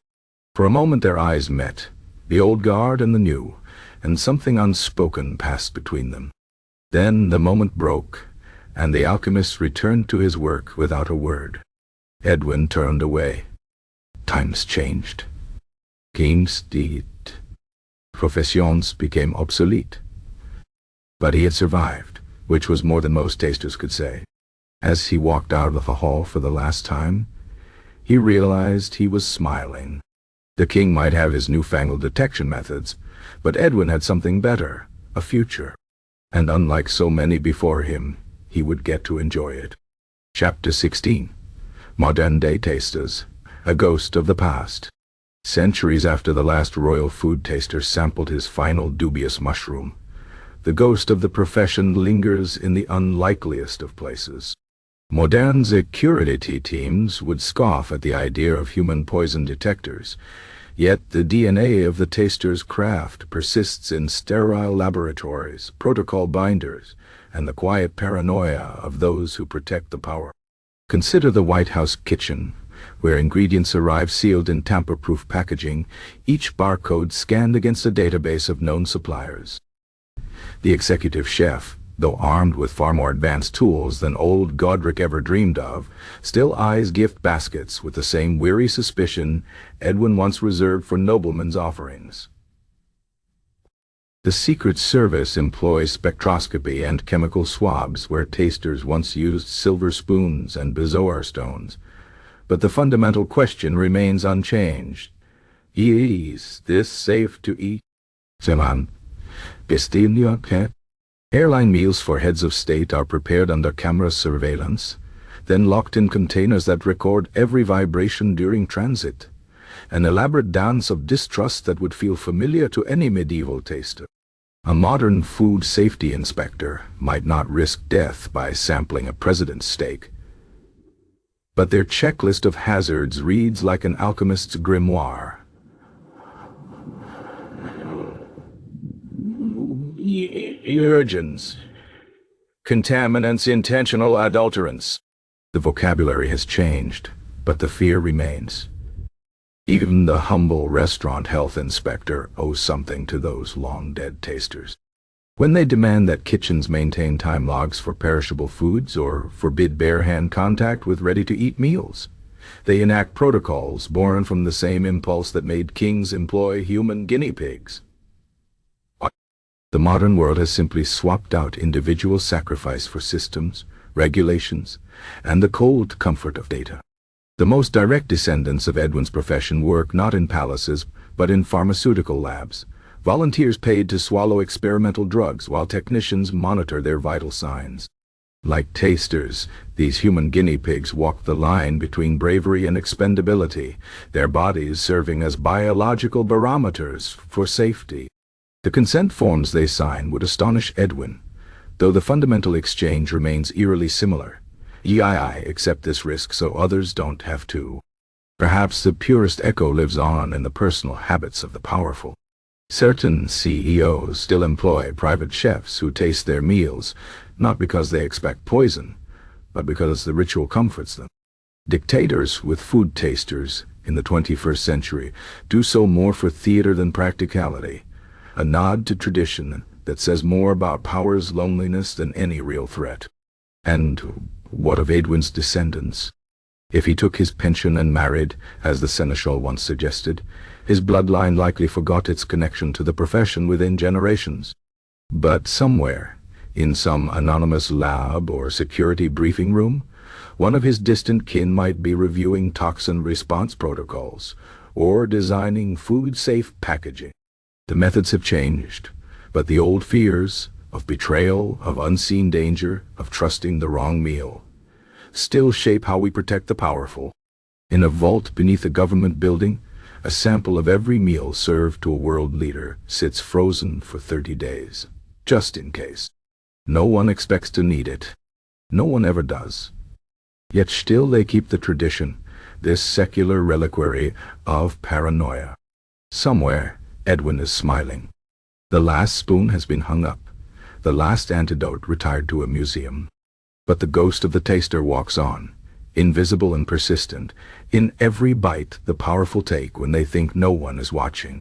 For a moment their eyes met, the old guard and the new, and something unspoken passed between them. Then the moment broke, and the alchemist returned to his work without a word. Edwin turned away. Times changed. Games did. Professions became obsolete. But he had survived, which was more than most tasters could say. As he walked out of the hall for the last time, he realized he was smiling. The king might have his newfangled detection methods, but Edwin had something better, a future. And unlike so many before him, he would get to enjoy it. Chapter 16. Modern-day tasters, a ghost of the past. Centuries after the last royal food taster sampled his final dubious mushroom, the ghost of the profession lingers in the unlikeliest of places. Modern security teams would scoff at the idea of human poison detectors, yet the DNA of the taster's craft persists in sterile laboratories, protocol binders, and the quiet paranoia of those who protect the power. Consider the White House kitchen, where ingredients arrive sealed in tamper-proof packaging, each barcode scanned against a database of known suppliers. The executive chef, though armed with far more advanced tools than old Godric ever dreamed of, still eyes gift baskets with the same weary suspicion Edwin once reserved for noblemen's offerings. The Secret Service employs spectroscopy and chemical swabs where tasters once used silver spoons and bezoar stones, but the fundamental question remains unchanged. Is this safe to eat? Airline meals for heads of state are prepared under camera surveillance, then locked in containers that record every vibration during transit, an elaborate dance of distrust that would feel familiar to any medieval taster. A modern food safety inspector might not risk death by sampling a president's steak, but their checklist of hazards reads like an alchemist's grimoire. Urgens, contaminants, intentional adulterants. The vocabulary has changed, but the fear remains. Even the humble restaurant health inspector owes something to those long-dead tasters. When they demand that kitchens maintain time logs for perishable foods or forbid bare-hand contact with ready-to-eat meals, they enact protocols born from the same impulse that made kings employ human guinea pigs. The modern world has simply swapped out individual sacrifice for systems, regulations, and the cold comfort of data. The most direct descendants of Edwin's profession work not in palaces, but in pharmaceutical labs, volunteers paid to swallow experimental drugs while technicians monitor their vital signs. Like tasters, these human guinea pigs walk the line between bravery and expendability, their bodies serving as biological barometers for safety. The consent forms they sign would astonish Edwin, though the fundamental exchange remains eerily similar. I accept this risk so others don't have to. Perhaps the purest echo lives on in the personal habits of the powerful. Certain CEOs still employ private chefs who taste their meals, not because they expect poison, but because the ritual comforts them. Dictators with food tasters in the 21st century, do so more for theater than practicality, a nod to tradition that says more about power's loneliness than any real threat. And what of Edwin's descendants? If he took his pension and married, as the seneschal once suggested, his bloodline likely forgot its connection to the profession within generations. But somewhere, in some anonymous lab or security briefing room, one of his distant kin might be reviewing toxin response protocols or designing food-safe packaging. The methods have changed, but the old fears of betrayal, of unseen danger, of trusting the wrong meal, still shape how we protect the powerful. In a vault beneath a government building, a sample of every meal served to a world leader sits frozen for 30 days, just in case. No one expects to need it. No one ever does. Yet still they keep the tradition, this secular reliquary of paranoia. Somewhere, Edwin is smiling. The last spoon has been hung up, the last antidote retired to a museum. But the ghost of the taster walks on, invisible and persistent, in every bite the powerful take when they think no one is watching.